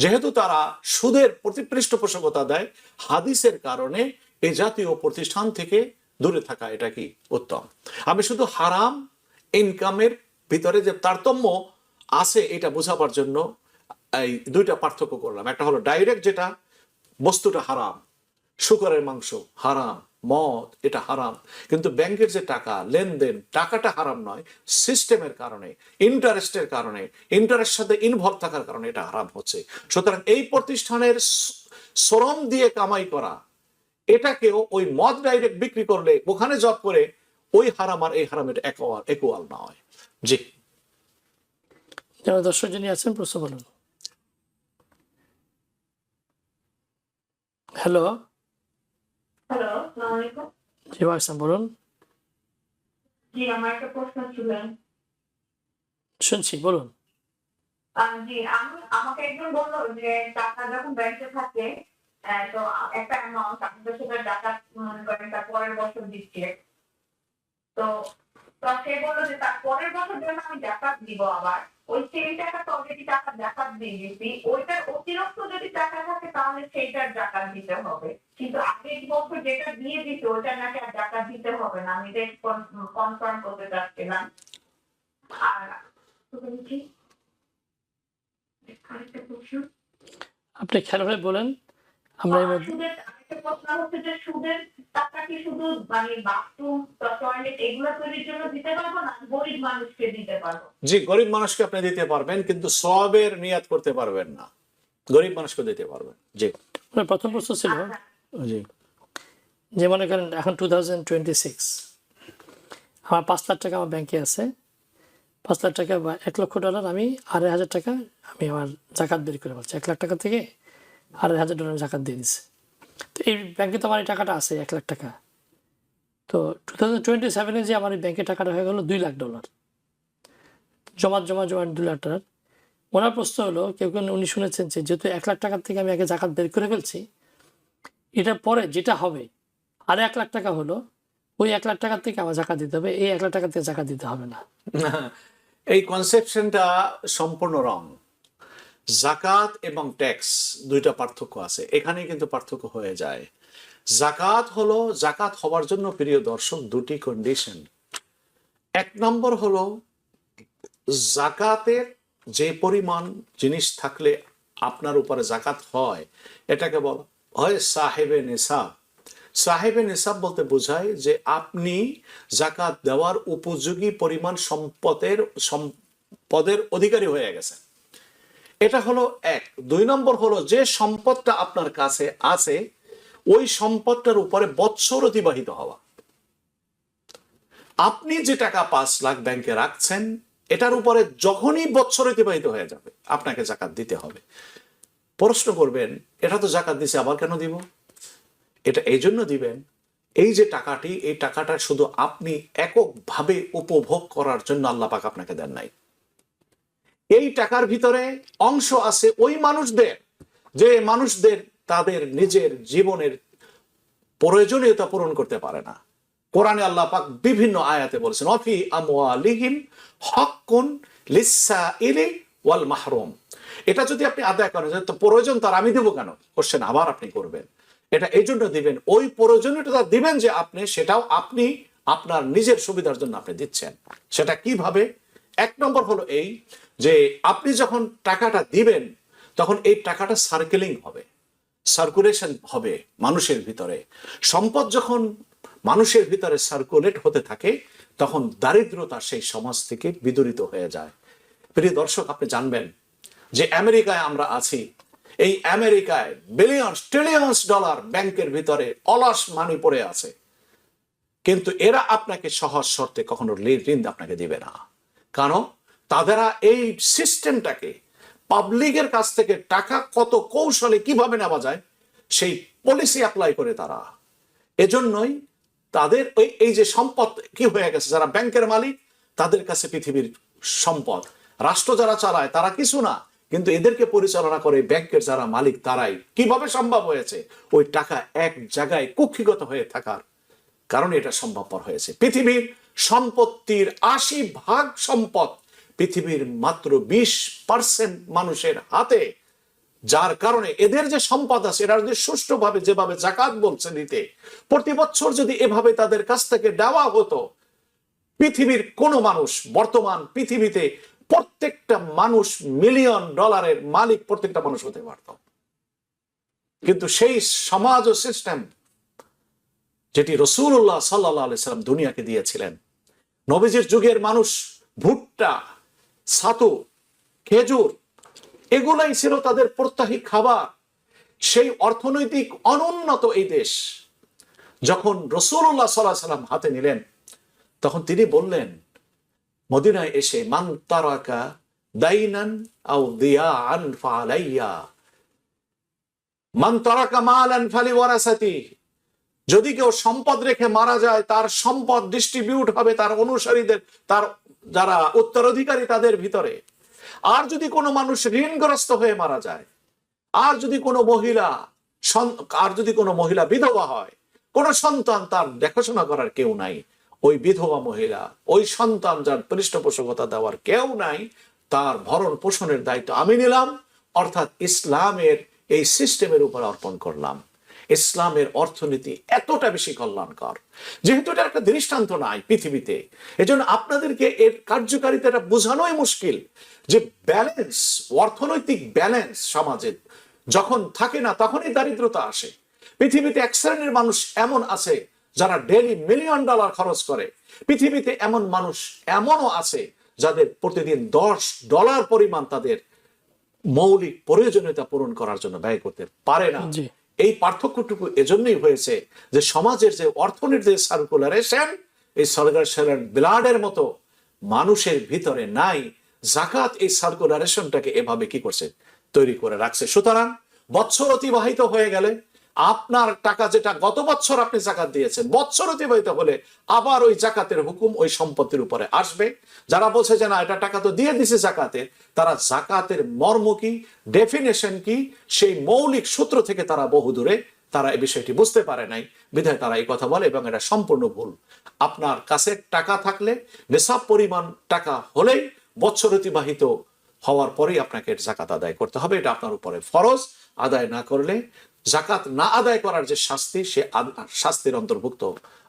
যেহেতু তারা সুদের প্রতি পৃষ্ঠপোষকতা দেয়, হাদিসের কারণে এই জাতীয় প্রতিষ্ঠান থেকে দূরে থাকা এটা কি উত্তম। আমি শুধু হারাম ইনকামের ভিতরে যে তারতম্য আছে এটা বোঝাবার জন্য এই দুইটা পার্থক্য করলাম। একটা হলো ডাইরেক্ট যেটা বস্তুটা হারাম, শূকরের মাংস হারাম, মদ এটা হারাম, কিন্তু ব্যাংকের যে টাকা লেনদেন, টাকাটা হারাম নয়, সিস্টেমের কারণে, ইন্টারেস্টের কারণে, ইন্টারেস্টের সাথে ইনভলভ থাকার কারণে এটা হারাম হচ্ছে। সুতরাং এই প্রতিষ্ঠানের শ্রম দিয়ে কামাই করা, এটাকেও ওই মদ ডাইরেক্ট বিক্রি করলে, ওখানে জব করে, ওই হারাম আর এই হারামের একুয়াল নয়। জি, যারা দর্শক যিনি আছেন প্রশ্ন বলুন। হ্যালো, হ্যালো, আসসালামু আলাইকুম। জি ভাইসান বলুন। জি, আমার একটা প্রশ্ন ছিল। শুনছি, বলুন। জি, আমাকে একজন বললো যে টাকা যখন ব্যাংকে থাকে, তো একটা অ্যামাউন্ট আপনাদের সেটা টাকা মনে করেন তার পরের বছর দিচ্ছে। তো সে বললো যে তার পরের বছর যখন আমি জাকাত দিব, আবার ওই সেম টাকা তো অলরেডি টাকা জাকাত দিয়ে দিচ্ছি, ওইটার অতিরিক্ত যদি টাকা থাকে তাহলে সেইটার জাকাত দিতে হবে। কিন্তু আগের বছর যেটা দিয়ে দিত ওটা নাকি আর জাকাত দিতে হবে না। আমি এটা কনফার্ম করতে চাচ্ছিলাম। আর আরেকটা প্রশ্ন, আপনি খেয়াল করে বলেন। আমরা এই মধ্যে সুদের আরেকটা প্রশ্ন হচ্ছে যে সুদের টাকা কি শুধু মানে বাথরুম, টয়লেট এগুলো তৈরির জন্য দিতে পারবো না গরিব মানুষকে দিতে পারবো? জি, গরিব মানুষকে আপনি দিতে পারবেন, কিন্তু সওয়াবের নিয়াত করতে পারবেন না। গরিব মানুষকে দিতে পারবেন। জি, আপনার প্রথম প্রশ্ন ছিল জি, যে মনে করেন এখন 2026 আমার 5 লাখ টাকা আমার ব্যাংকে আছে, 5 লাখ টাকা বা $1 লক্ষ আমি 2,500 টাকা আমি আমার জাকাত বের করে বলছি। 1 লাখ টাকা থেকে $2,500 জাকাত দিয়ে দিচ্ছে। তো এই ব্যাংকে তো আমার এই টাকাটা আছে $1 লাখ। তো 2027 যে আমার এই ব্যাংকে টাকাটা হয়ে গেল $2 লাখ। জমা $2 লাখ। ওনার প্রশ্ন হলো, কেউ কেউ উনি শুনেছেন যে যেহেতু 1 লাখ টাকার থেকে আমি আগে জাকাত বের করে ফেলছি, এটার পরে যেটা হবে আর 1 লাখ টাকা হলো, ওই 1 লাখ টাকার থেকে আমার জাকাত দিতে হবে, এই 1 লাখ টাকা থেকে জাকাত দিতে হবে না। এই কনসেপশনটা সম্পূর্ণ রং। জাকাত এবং ট্যাক্স দুইটা পার্থক্য আছে, এখানে কিন্তু পার্থক্য হয়ে যায়। জাকাত হলো, জাকাত হবার জন্য প্রিয় দর্শক দুটি কন্ডিশন। 1 নম্বর হলো জাকাতের যে পরিমাণ জিনিস থাকলে আপনার উপরে জাকাত হয়, এটাকে বলা হয় সাহেবে নিসাব। সাহেবে নিসাব বলতে বোঝায় যে আপনি জাকাত দেওয়ার উপযোগী পরিমাণ সম্পদের অধিকারী হয়ে গেছেন। এটা হলো 1। 2 নম্বর হলো যে সম্পদটা আপনার কাছে আছে ওই সম্পদটার উপরে বৎসর অতিবাহিত হওয়া। আপনি যে টাকা 5 লাখ ব্যাংকে রাখছেন, এটার উপরে যখনই বৎসর অতিবাহিত হয়ে যাবে আপনাকে জাকাত দিতে হবে। প্রশ্ন করবেন, এটা তো জাকাত দিছে আবার কেন দিব? এটা এই জন্য দিবেন, এই যে টাকাটি, এই টাকাটা শুধু আপনি এককভাবে উপভোগ করার জন্য আল্লাহ পাক আপনাকে দেন নাই। এই টাকার ভিতরে অংশ আছে ওই মানুষদের, যে মানুষদের তাদের নিজের জীবনের প্রয়োজনীয়তা পূরণ করতে পারে না। কোরআনে আল্লাহ পাক বিভিন্ন আয়াতে বলেছেন, অফি আমওয়ালিহিম হাক্কুন লিসসাইলি ওয়াল মাহরুম। এটা যদি আপনি আদায় করেন, তো প্রয়োজন তার আমি দেবো কেন কোশ্চেন আবার আপনি করবেন। এটা এই জন্য দিবেন, ওই প্রয়োজনীয়তা দিবেন যে আপনি, সেটাও আপনি আপনার নিজের সুবিধার জন্য আপনি দিচ্ছেন। সেটা কিভাবে? 1 নম্বর হলো এই যে আপনি যখন টাকাটা দিবেন তখন এই টাকাটা সার্কেলিং হবে, সার্কুলেশন হবে মানুষের ভিতরে। সম্পদ যখন মানুষের ভিতরে সার্কুলেট হতে থাকে তখন দারিদ্রতা সেই সমাজ থেকে বিদূরিত হয়ে যায়। প্রিয় দর্শক, আপনি জানবেন যে আমেরিকায় আমরা আছি, এই আমেরিকায় বিলিয়নস ট্রিলিয়নস ডলার ব্যাংকের ভিতরে অলস মানি পড়ে আছে, কিন্তু এরা আপনাকে সহজ শর্তে কখনো ঋণ আপনাকে দিবে না। কারণ তারা এই সিস্টেমটাকে, পাবলিকের কাছ থেকে টাকা কত কৌশলে কিভাবে নেওয়া যায় সেই পলিসি অ্যাপ্লাই করে তারা। এজন্যই তাদের এই যে সম্পদ কি হয়ে গেছে, যারা ব্যাংকের মালিক তাদের কাছে পৃথিবীর সম্পদ। রাষ্ট্র যারা চালায় তারা কিছু না, কিন্তু এদেরকে পরিচালনা করে ব্যাংকের যারা মালিক তারাই। কিভাবে সম্ভব হয়েছে? ওই টাকা এক জায়গায় কুক্ষিগত হয়ে থাকার কারণে এটা সম্ভবপর হয়েছে। পৃথিবীর সম্পত্তির 80% সম্পদ পৃথিবীর মাত্র 20% মানুষের হাতে, যার কারণে এদের যে সম্পদ আছে এরা যদি সুষ্ঠুভাবে যেভাবে জাকাত বলছে দিতে, প্রতি বছর যদি এভাবে তাদের কাছ থেকে দেওয়া হতো, পৃথিবীর কোন মানুষ, বর্তমান পৃথিবীতে প্রত্যেকটা মানুষ মিলিয়ন ডলারের মালিক প্রত্যেকটা মানুষ হতে পারত। কিন্তু সেই সমাজ ও সিস্টেম যেটি রাসূলুল্লাহ সাল্লাল্লাহু আলাইহি সাল্লাম দুনিয়াকে দিয়েছিলেন, নবীজির যুগের মানুষ ভুট্টা, ছাতু, খেজুর এগুলাই ছিল তাদের প্রত্যাহী খাবার। সেই অর্থনৈতিক অনুন্নত এই দেশ যখন রাসূলুল্লাহ সাল্লাল্লাহু আলাইহি সাল্লাম হাতে নিলেন, তখন তিনি বললেন মদিনায় এসে, মান তারাকা দাইনান আও দিয়াআন ফালাইয়া, মান তারাকা মালান ফালিওয়ারাসাতি। যদি কেউ সম্পদ রেখে মারা যায়, তার সম্পদ ডিস্ট্রিবিউট হবে তার অনুসারীদের, তার যারা উত্তরাধিকারী তাদের ভিতরে। আর যদি কোনো মানুষ ঋণগ্রস্ত হয়ে মারা যায়, আর যদি কোনো মহিলা বিধবা হয়, কোন সন্তান তার দেখাশোনা করার কেউ নাই, ওই বিধবা মহিলা, ওই সন্তান যার পৃষ্ঠপোষকতা দেওয়ার কেউ নাই, তার ভরণ পোষণের দায়িত্ব আমি নিলাম, অর্থাৎ ইসলামের এই সিস্টেমের উপর অর্পণ করলাম। ইসলামের অর্থনীতি এতটা বেশি কল্যাণকর, যেহেতু এটা একটা দৃষ্টান্ত নাই পৃথিবীতে, এজন্য আপনাদেরকে এর কার্যকারিতাটা বোঝানোই মুশকিল। যে ব্যালেন্স, অর্থনৈতিক ব্যালেন্স সমাজে যখন থাকে না তখনই দারিদ্রতা আসে। পৃথিবীতে এক শ্রেণীর মানুষ এমন আছে যারা ডেইলি মিলিয়ন ডলার খরচ করে। পৃথিবীতে এমন মানুষ এমনও আছে যাদের প্রতিদিন $10 পরিমাণ তাদের মৌলিক প্রয়োজনীয়তা পূরণ করার জন্য ব্যয় করতে পারে না। এই পার্থক্যটুকু এজন্যই হয়েছে যে সমাজের যে অর্থনীতির সার্কুলারেশন, এই সার্কুলারেশন ব্লাডের মতো মানুষের ভিতরে নাই। জাকাত এই সার্কুলারেশনটাকে এভাবে কি করছে, তৈরি করে রাখছে। সুতরাং বছর অতিবাহিত হয়ে গেলে আপনার টাকা যেটা গত বছর আপনি জাকাত দিয়েছেন, বছর অতিবাহিত হলে আবার ওই জাকাতের হুকুম ওই সম্পত্তির উপরে আসবে। যারা বলছে যে না এটা টাকা তো দিয়ে দিছে জাকাতে, তারা জাকাতের মর্ম কি, ডেফিনেশন কি, সেই মৌলিক সূত্র থেকে তারা বহুদূরে, তারা এই বিষয়টি বুঝতে পারে নাই, বিধায় তারা এই কথা বলে, এবং এটা সম্পূর্ণ ভুল। আপনার কাছে টাকা থাকলে, নিসাব পরিমাণ টাকা হলেই বছর অতিবাহিত হওয়ার পরেই আপনাকে জাকাত আদায় করতে হবে। এটা আপনার উপরে ফরজ। আদায় না করলে, জাকাত না আদায় করার যে শাস্তি, সে শাস্তির অন্তর্ভুক্ত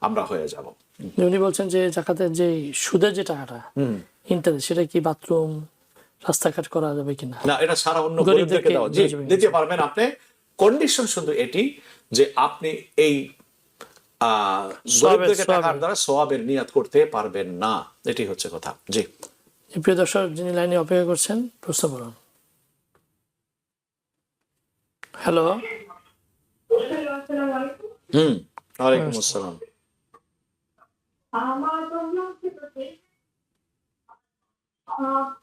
আমরা হয়ে যাব। উনি বলছেন যে জাকাতের যে সুদের যে টাকাটা ইন্টারেস্ট, সেটা কি বাথরুম রাস্তাঘাট করা যাবে কিনা? না, এটা সারা অন্য গরিবদেরকে দেওয়া দিতে পারবেন আপনি। কন্ডিশন শুধু এটি যে আপনি এই গরিবদেরকে টাকার দ্বারা সওয়াবের নিয়াত করতে পারবেন না, এটি হচ্ছে কথা। জি, প্রিয় দর্শক যিনি লাইনে অপেক্ষা করছেন, প্রশ্ন করুন। হ্যালো। আসসালামু আলাইকুম। ওয়ালাইকুম আসসালাম। আমার প্রশ্ন হচ্ছে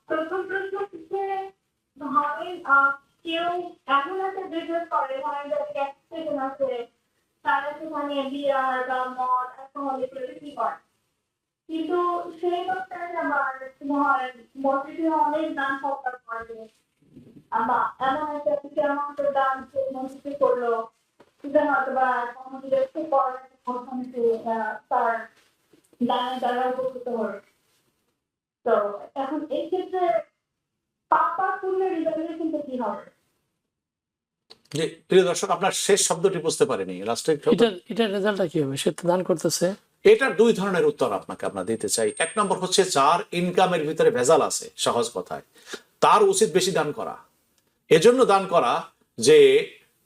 প্রথম প্রশ্ন হচ্ছে, ধরেন কেউ এমন একটা বিজনেস করে, ধরেন যাদের আছে, তারা সেখানে বিয়ার বা মদ অ্যালকোহলিক বিক্রি করে, কিন্তু সেই লোকটা আবার ধরেন মসজিদে অনেক দান সৎকার করে, আবার এমন একটা কিছু অ্যামাউন্টের দান মসজিদে করলো, সেটা হয়তো বা মসজিদের খুব বড় একটা অর্থনীতি তার দানের দ্বারা উপকৃত হয়। তো এখন এই ক্ষেত্রে পাপা পুণ্যের রিজার্ভেশনটা কি হবে? জি, প্রিয় দর্শক, আপনার শেষ শব্দটি বুঝতে পারিনি, লাস্টের এটা রেজাল্টটা কি হবে? সে তো দান করতেছে। এটার দুই ধরনের উত্তর আপনাকে আমরা দিতে চাই। এক নম্বর হচ্ছে, যার ইনকামের ভিতরে ভেজাল আছে, সহজ কথায় তার উচিত বেশি দান করা। এজন্য দান করা যে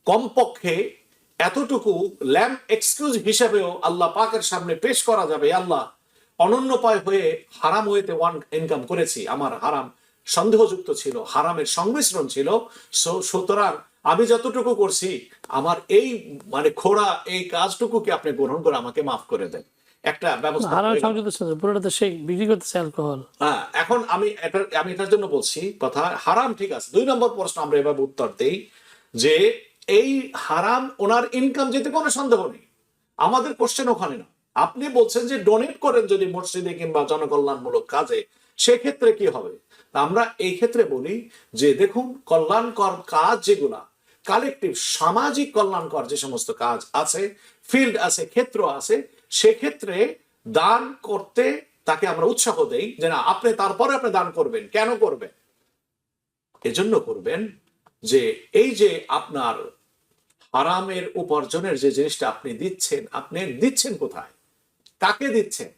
কমপক্ষে এতটুকু ল্যাম্প এক্সকিউজ হিসেবেও আল্লাহ পাকের সামনে পেশ করা যাবে, আল্লাহ অনন্যপায় হয়ে হারাম হইতে ইনকাম করেছি, আমার হারাম সন্দেহযুক্ত ছিল, হারামের সংমিশ্রণ ছিল, সুতরাং আমি যতটুকু করছি আমার এই মানে খোড়া এই কাজটুকুকে আপনি গ্রহণ করে আমাকে মাফ করে দেন। একটা ব্যবস্থা। পুরোটা সে বিক্রি করতেছে অ্যালকোহল। হ্যাঁ, এখন আমি এটার জন্য বলছি কথা, হারাম ঠিক আছে। দুই নম্বর প্রশ্ন আমরা এভাবে উত্তর দেই যে এই হারাম ওনার ইনকাম যেতে কোনো সন্দেহ নেই, আমাদের কোশ্চেন ওখানে না। আপনি বলছেন যে ডোনেট করেন যদি মসজিদে কিংবা জনকল্যাণমূলক কাজে, সেক্ষেত্রে কি হবে? আমরা এই ক্ষেত্রে বলি যে দেখুন, কল্যাণকর কাজ যেগুলা কালেকটিভ, সামাজিক কল্যাণকর যে সমস্ত কাজ আছে, ফিল্ড আছে, ক্ষেত্র আছে, সেক্ষেত্রে দান করতে তাকে আমরা উৎসাহ দেই যে না, আপনি তারপরে আপনি দান করবেন। কেন করবেন? এজন্য করবেন যে এই যে আপনার হারামের উপার্জনের যে জিনিসটা আপনি দিচ্ছেন কোথায়, কাকে দিচ্ছেন?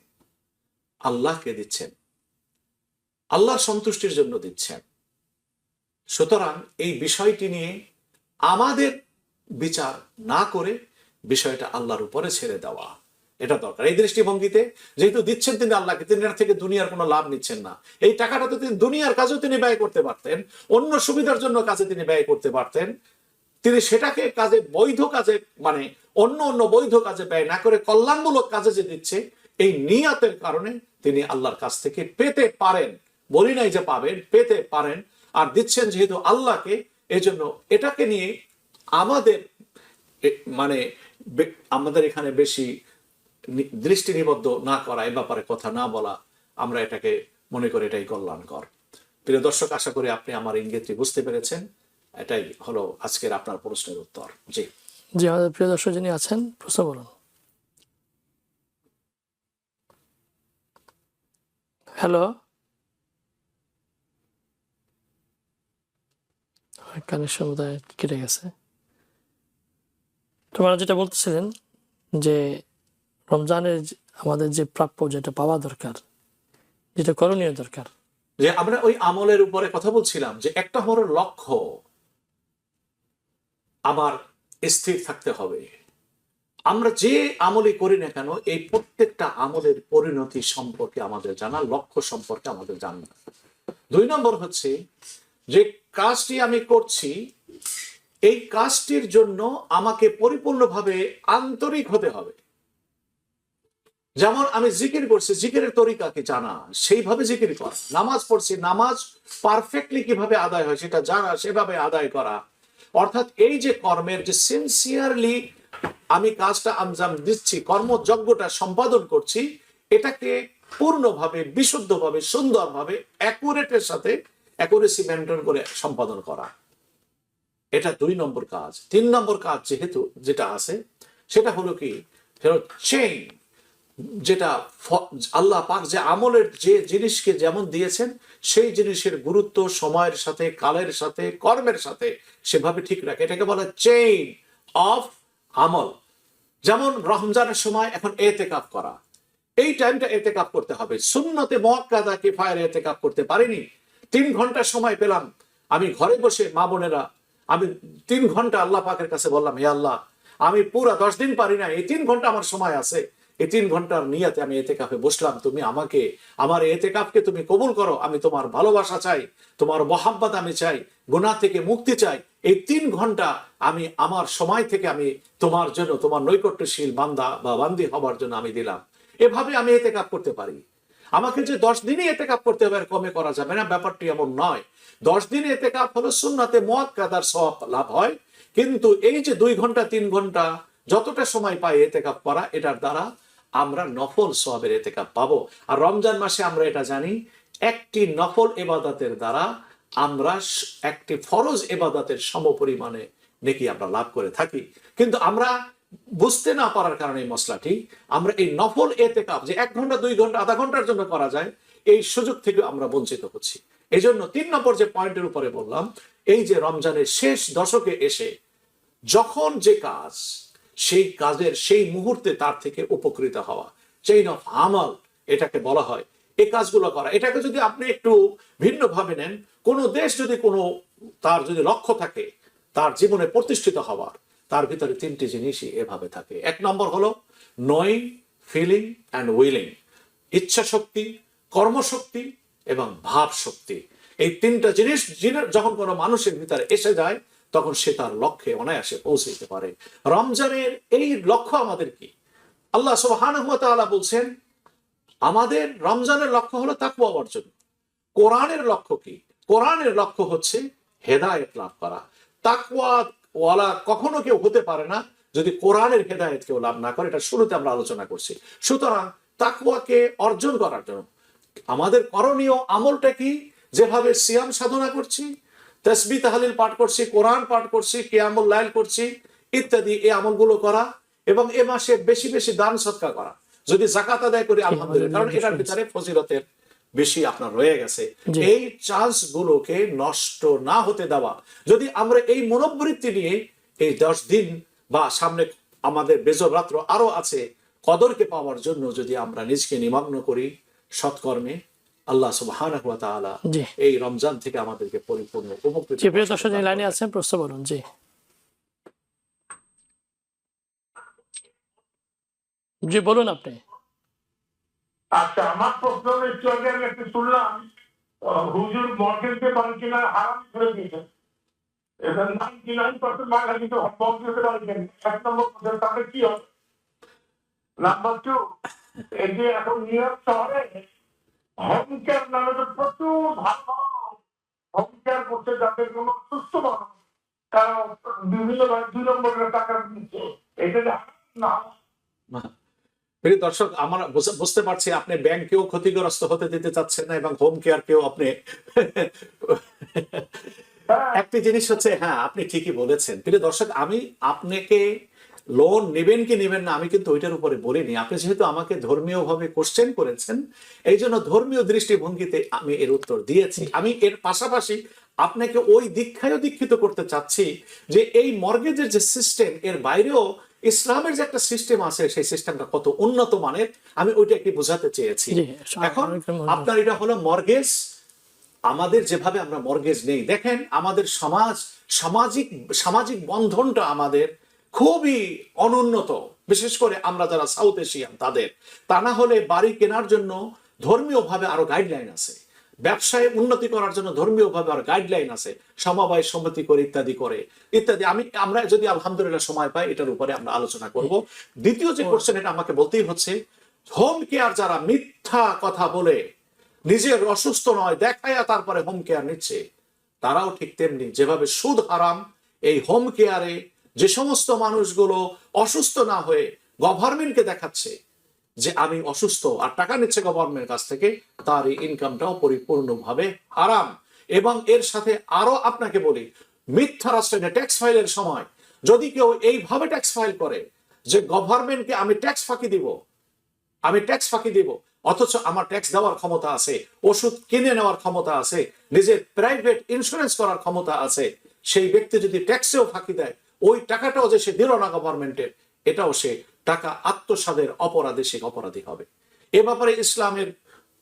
আল্লাহকে দিচ্ছেন, আল্লাহর সন্তুষ্টির জন্য দিচ্ছেন। সুতরাং এই বিষয়টি নিয়ে আমাদের বিচার না করে বিষয়টা আল্লাহর উপরে ছেড়ে দেওয়া, এটা দরকার। এই দৃষ্টিভঙ্গিতে যেহেতু দিচ্ছেন তিনি আল্লাহকে, তিনি এর থেকে দুনিয়ার কোনো লাভ নিচ্ছেন না। এই টাকাটা তো তিনি দুনিয়ার কাজেও তিনি ব্যয় করতে পারতেন, অন্য সুবিধার জন্য কাজে তিনি ব্যয় করতে পারতেন। তিনি সেটাকে কাজে, বৈধ কাজে, মানে অন্য বৈধ কাজে ব্যয় না করে কল্যাণমূলক কাজে যে দিচ্ছে, এই নিয়তের কারণে তিনি আল্লাহর কাছ থেকে পেতে পারেন, বলি নাই যে পাবেন, পেতে পারেন। আর দিচ্ছেন যেহেতু আল্লাহকে, এই জন্য এটাকে নিয়ে আমাদের মানে আমাদের এখানে বেশি দৃষ্টি নিবদ্ধ না করা, এ ব্যাপারে কথা না বলা, আমরা এটাকে মনে করি এটাই কল্যাণকর। প্রিয় দর্শক, আশা করি আপনি আমার ইঙ্গিতটি বুঝতে পেরেছেন। এটাই হলো আজকের আপনার প্রশ্নের উত্তর। জি জি, আমাদের প্রিয় দর্শক যিনি আছেন, প্রশ্ন বলুন। হ্যালো, কানেকশন বোধহয় কেটে গেছে। তোমরা যেটা বলতেছিলেন যে রমজানের আমাদের যে প্রাপ্য, যেটা পাওয়া দরকার, যেটা করণীয় দরকার, যে আমরা ওই আমলের উপরে কথা বলছিলাম যে একটা হলো লক্ষ্য আমার স্থির থাকতে হবে। আমরা যে আমলই করি না কেন, এই প্রত্যেকটা আমলের পরিণতি সম্পর্কে আমাদের জানা, লক্ষ্য সম্পর্কে আমাদের জানা। দুই নম্বর হচ্ছে যে কাজটি আমি করছি, এই কাজটির জন্য আমাকে পরিপূর্ণভাবে আন্তরিক হতে হবে। যেমন আমি জিকির করছি, জিকিরের তরিকাকে জানা, সেইভাবে জিকির করা। নামাজ পড়ছি, নামাজ পারফেক্টলি কিভাবে আদায় হয় সেটা জানা, সেভাবে আদায় করা। অর্থাৎ এই যে কর্মের যে সিনসিয়ারলি আমি কাজটা আঞ্জাম দিচ্ছি, কর্মযজ্ঞটা সম্পাদন করছি, এটাকে পূর্ণভাবে, বিশুদ্ধভাবে, সুন্দরভাবে, অ্যাকুরেটের সাথে অ্যাকুরেসি মেনটেন করে সম্পাদন করা, এটা 2 নম্বর কাজ। 3 নম্বর কাজ যেহেতু যেটা আছে সেটা হলো কি, চেইন, যেটা আল্লাহ পাক যে আমলের যে জিনিসকে যেমন দিয়েছেন সেই জিনিসের গুরুত্ব সময়ের সাথে, কালের সাথে, কর্মের সাথে সেভাবে ঠিক রাখে, এটাকে বলে চেইন অফ আমল। যেমন রমজানের সময় এখন এতেকাফ করা, এই টাইমটা এতেকাফ করতে হবে। সুন্নতে মুআক্কাদা কিফায়ার এতেকাফ করতে পারিনি, 3 ঘন্টা সময় পেলাম, আমি ঘরে বসে, মা বোনেরা, আমি 3 ঘন্টা আল্লাহ পাকের কাছে বললাম, হে আল্লাহ, আমি পুরা 10 দিন পারি না, এই 3 ঘন্টা আমার সময় আছে, এই 3 ঘন্টার নিয়াতে আমি এতেকাফে বসলাম, তুমি আমাকে, আমার এতেকাফকে তুমি কবুল করো, আমি তোমার ভালোবাসা চাই, তোমার মহাব্বত আমি চাই, গুনাহ থেকে মুক্তি চাই, এই 3 ঘন্টা আমি আমার সময় থেকে আমি তোমার জন্য, তোমার নৈকট্যশীল বান্দা বা বান্দি হবার জন্য আমি দিলাম। এভাবে আমি এতেকাফ করতে পারি। আমাকে যে 10 দিনই এতেকাফ করতে হবে, আর কমে করা যাবে না, ব্যাপারটি এমন নয়। 10 দিন এতেকাফ হলো সুন্নাতে মুআক্কাদার সওয়াব লাভ হয়, কিন্তু এই যে 2 ঘন্টা 3 ঘন্টা যতটা সময় পাই এতেকাফ করা, এটার দ্বারা আমরা নফল সওয়াবের এতেকাফ পাবো। আর রমজান মাসে আমরা এটা জানি, একটি নফল ইবাদতের দ্বারা আমরা একটি ফরজ ইবাদতের সমপরিমাণে নেকি আমরা লাভ করে থাকি। কিন্তু আমরা বুঝতে না পারার কারণে এই মশলাটি, আমরা এই নফল এতেকাফ যে 1 ঘন্টা 2 ঘন্টা আধা ঘন্টার জন্য করা যায়, এই সুযোগ থেকে আমরা বঞ্চিত হচ্ছি। এই জন্য 3 নম্বর যে পয়েন্টের উপরে বললাম, এই যে রমজানের শেষ দশকে এসে যখন যে কাজ, সেই কাজের সেই মুহূর্তে তার থেকে উপকৃত হওয়া, চেইন অফ আমল এটাকে বলা হয়, এই কাজগুলো করা। এটাকে যদি আপনি একটু ভিন্নভাবে নেন, কোনো দেশ যদি কোনো তার যদি লক্ষ্য থাকে তার জীবনে প্রতিষ্ঠিত হওয়ার, তার ভিতরে 3টি জিনিসই এভাবে থাকে। 1 নম্বর হলো নোয়িং, ফিলিং অ্যান্ড উইলিং, ইচ্ছা শক্তি, কর্মশক্তি এবং ভাব শক্তি। এই 3টা জিনিস যখন কোনো মানুষের ভিতরে এসে যায়, তখন সে তার লক্ষ্যে অনায়াসে পৌঁছতে পারে। রমজানের এই লক্ষ্য আমাদের কি? আল্লাহ সুবহানাহু ওয়া তাআলা বলছেন, আমাদের রমজানের লক্ষ্য হলো তাকওয়া অর্জন। কোরআনের লক্ষ্য কি? কোরআনের লক্ষ্য হচ্ছে হেদায়েত লাভ করা। তাকওয়া ওয়ালা কখনো কেউ হতে পারে না যদি কোরআনের হেদায়েত কেউ লাভ না করে, এটা শুরুতে আমরা আলোচনা করছি। সুতরাং তাকওয়াকে অর্জন করার জন্য আমাদের করণীয় আমলটা কি? যেভাবে সিয়াম সাধনা করছি, তাসবিহ তাহলিল পাঠ করছি, কোরআন পাঠ করছি, কিয়ামুল লাইল করছি ইত্যাদি, এই আমলগুলো করা, এবং এ মাসে বেশি বেশি দান সদকা করা। যদি যাকাত আদায় করি আলহামদুলিল্লাহ, কারণ এটার ভিতরে ফজিলতের বেশি আপনার রয়ে গেছে। এই চান্স গুলোকে নষ্ট না হতে দেওয়া, যদি আমরা এই মনোবৃত্তি নিয়ে এই 10 দিন বা সামনে আমাদের বেজর রাত্র আরো আছে, কদরকে পাওয়ার জন্য যদি আমরা নিজকে নিমগ্ন করি সৎকর্মে, আল্লাহ সুবহানাহু ওয়া তাআলা এই রমজান থেকে আমাদেরকে পরিপূর্ণ উপকৃত। জি, প্রিয় দর্শক লাইনে আছেন, প্রশ্ন বলুন। জি জি বলুন আপনি। আচ্ছা, আমার প্রশ্ন একটু আগে আমি একটা শুনলাম, হুজুর মর্গেজে পারেন কিনা হারাম করে দিয়েছেন। এবার 99% বাংলা কিন্তু মর্গেজে পারেন। 1 নম্বর প্রশ্ন, তাহলে কি হবে? নাম্বার 2, এই যে এখন নিউ ইয়র্ক শহরে হোম কেয়ার নামে তো প্রচুর ভালো হোম কেয়ার করছে, যাদের কোনো সুস্থ মানুষ, কারণ বিভিন্ন 2 নম্বরের টাকা দিচ্ছে, এটা না। প্রিয় দর্শক, আমরা বুঝতে পারছি আপনি ব্যাংকেও ক্ষতিগ্রস্ত হতে দিতে চাচ্ছেন না, এবং হোম কেয়ার কেও আপনি একটি জিনিস হচ্ছে, হ্যাঁ আপনি ঠিকই বলেছেন। প্রিয় দর্শক, আমি আপনাকে লোন নেবেন কি নেবেন না আমি কিন্তু ওইটার উপরে বলিনি। আপনি যেহেতু আমাকে ধর্মীয় ভাবে কোশ্চেন করেছেন, এই জন্য ধর্মীয় দৃষ্টিভঙ্গিতে আমি এর উত্তর দিয়েছি। আমি এর পাশাপাশি আপনাকে ওই দীক্ষায়ও দীক্ষিত করতে চাচ্ছি যে এই মর্গেজের যে সিস্টেম, এর বাইরেও ইসলামের যে একটা সিস্টেম আছে, সেই সিস্টেমটা কত উন্নত মানের, আমি ওইটাকে বোঝাতে চেয়েছি। এখন আপনার এটা হলো মর্গেজ। আমাদের যেভাবে আমরা মর্গেজ নেই, দেখেন আমাদের সামাজিক বন্ধনটা আমাদের খুবই অনুন্নত, বিশেষ করে আমরা যারা সাউথ এশিয়ান তাদের। তা না হলে বাড়ি কেনার জন্য ধর্মীয় ভাবে আরো গাইডলাইন আছে, ব্যবসায় উন্নতি করার জন্য ধর্মীয় ভাবে আরো গাইডলাইন আছে, সমবায় সমিতি করে ইত্যাদি ইত্যাদি। আমরা যদি আলহামদুলিল্লাহ সময় পাই এটার উপরে আমরা আলোচনা করব। দ্বিতীয় যে কোশ্চেন, এটা আমাকে বলতেই হচ্ছে, হোম কেয়ার যারা মিথ্যা কথা বলে নিজের অসুস্থ নয় দেখায়া তারপরে হোম কেয়ার নিচ্ছে, তারাও ঠিক তেমনি যেভাবে সুদ হারাম এই হোম কেয়ারে যে সমস্ত মানুষগুলো অসুস্থ না হয়ে গভর্নমেন্টকে দেখাচ্ছে যে আমি অসুস্থ আর টাকা নিচ্ছে গভর্নমেন্টের কাছ থেকে, তার এই ইনকামটাও পরিপূর্ণভাবে হারাম। এবং এর সাথে আরো আপনাকে বলি, মিথ্যা রাষ্ট্রে ট্যাক্স ফাইলের সময় যদি কেউ এইভাবে ট্যাক্স ফাইল করে যে গভর্নমেন্টকে আমি ট্যাক্স ফাঁকি দিব, অথচ আমার ট্যাক্স দেওয়ার ক্ষমতা আছে, ওষুধ কিনে নেওয়ার ক্ষমতা আছে, নিজের প্রাইভেট ইন্স্যুরেন্স করার ক্ষমতা আছে, সেই ব্যক্তি যদি ট্যাক্সেও ফাঁকি দেয়, ওই টাকাটাও যে সে দিল না গভর্নমেন্টের, এটাও সে টাকা আত্মসাদের অপরাধে সে অপরাধী হবে। এ ব্যাপারে ইসলামের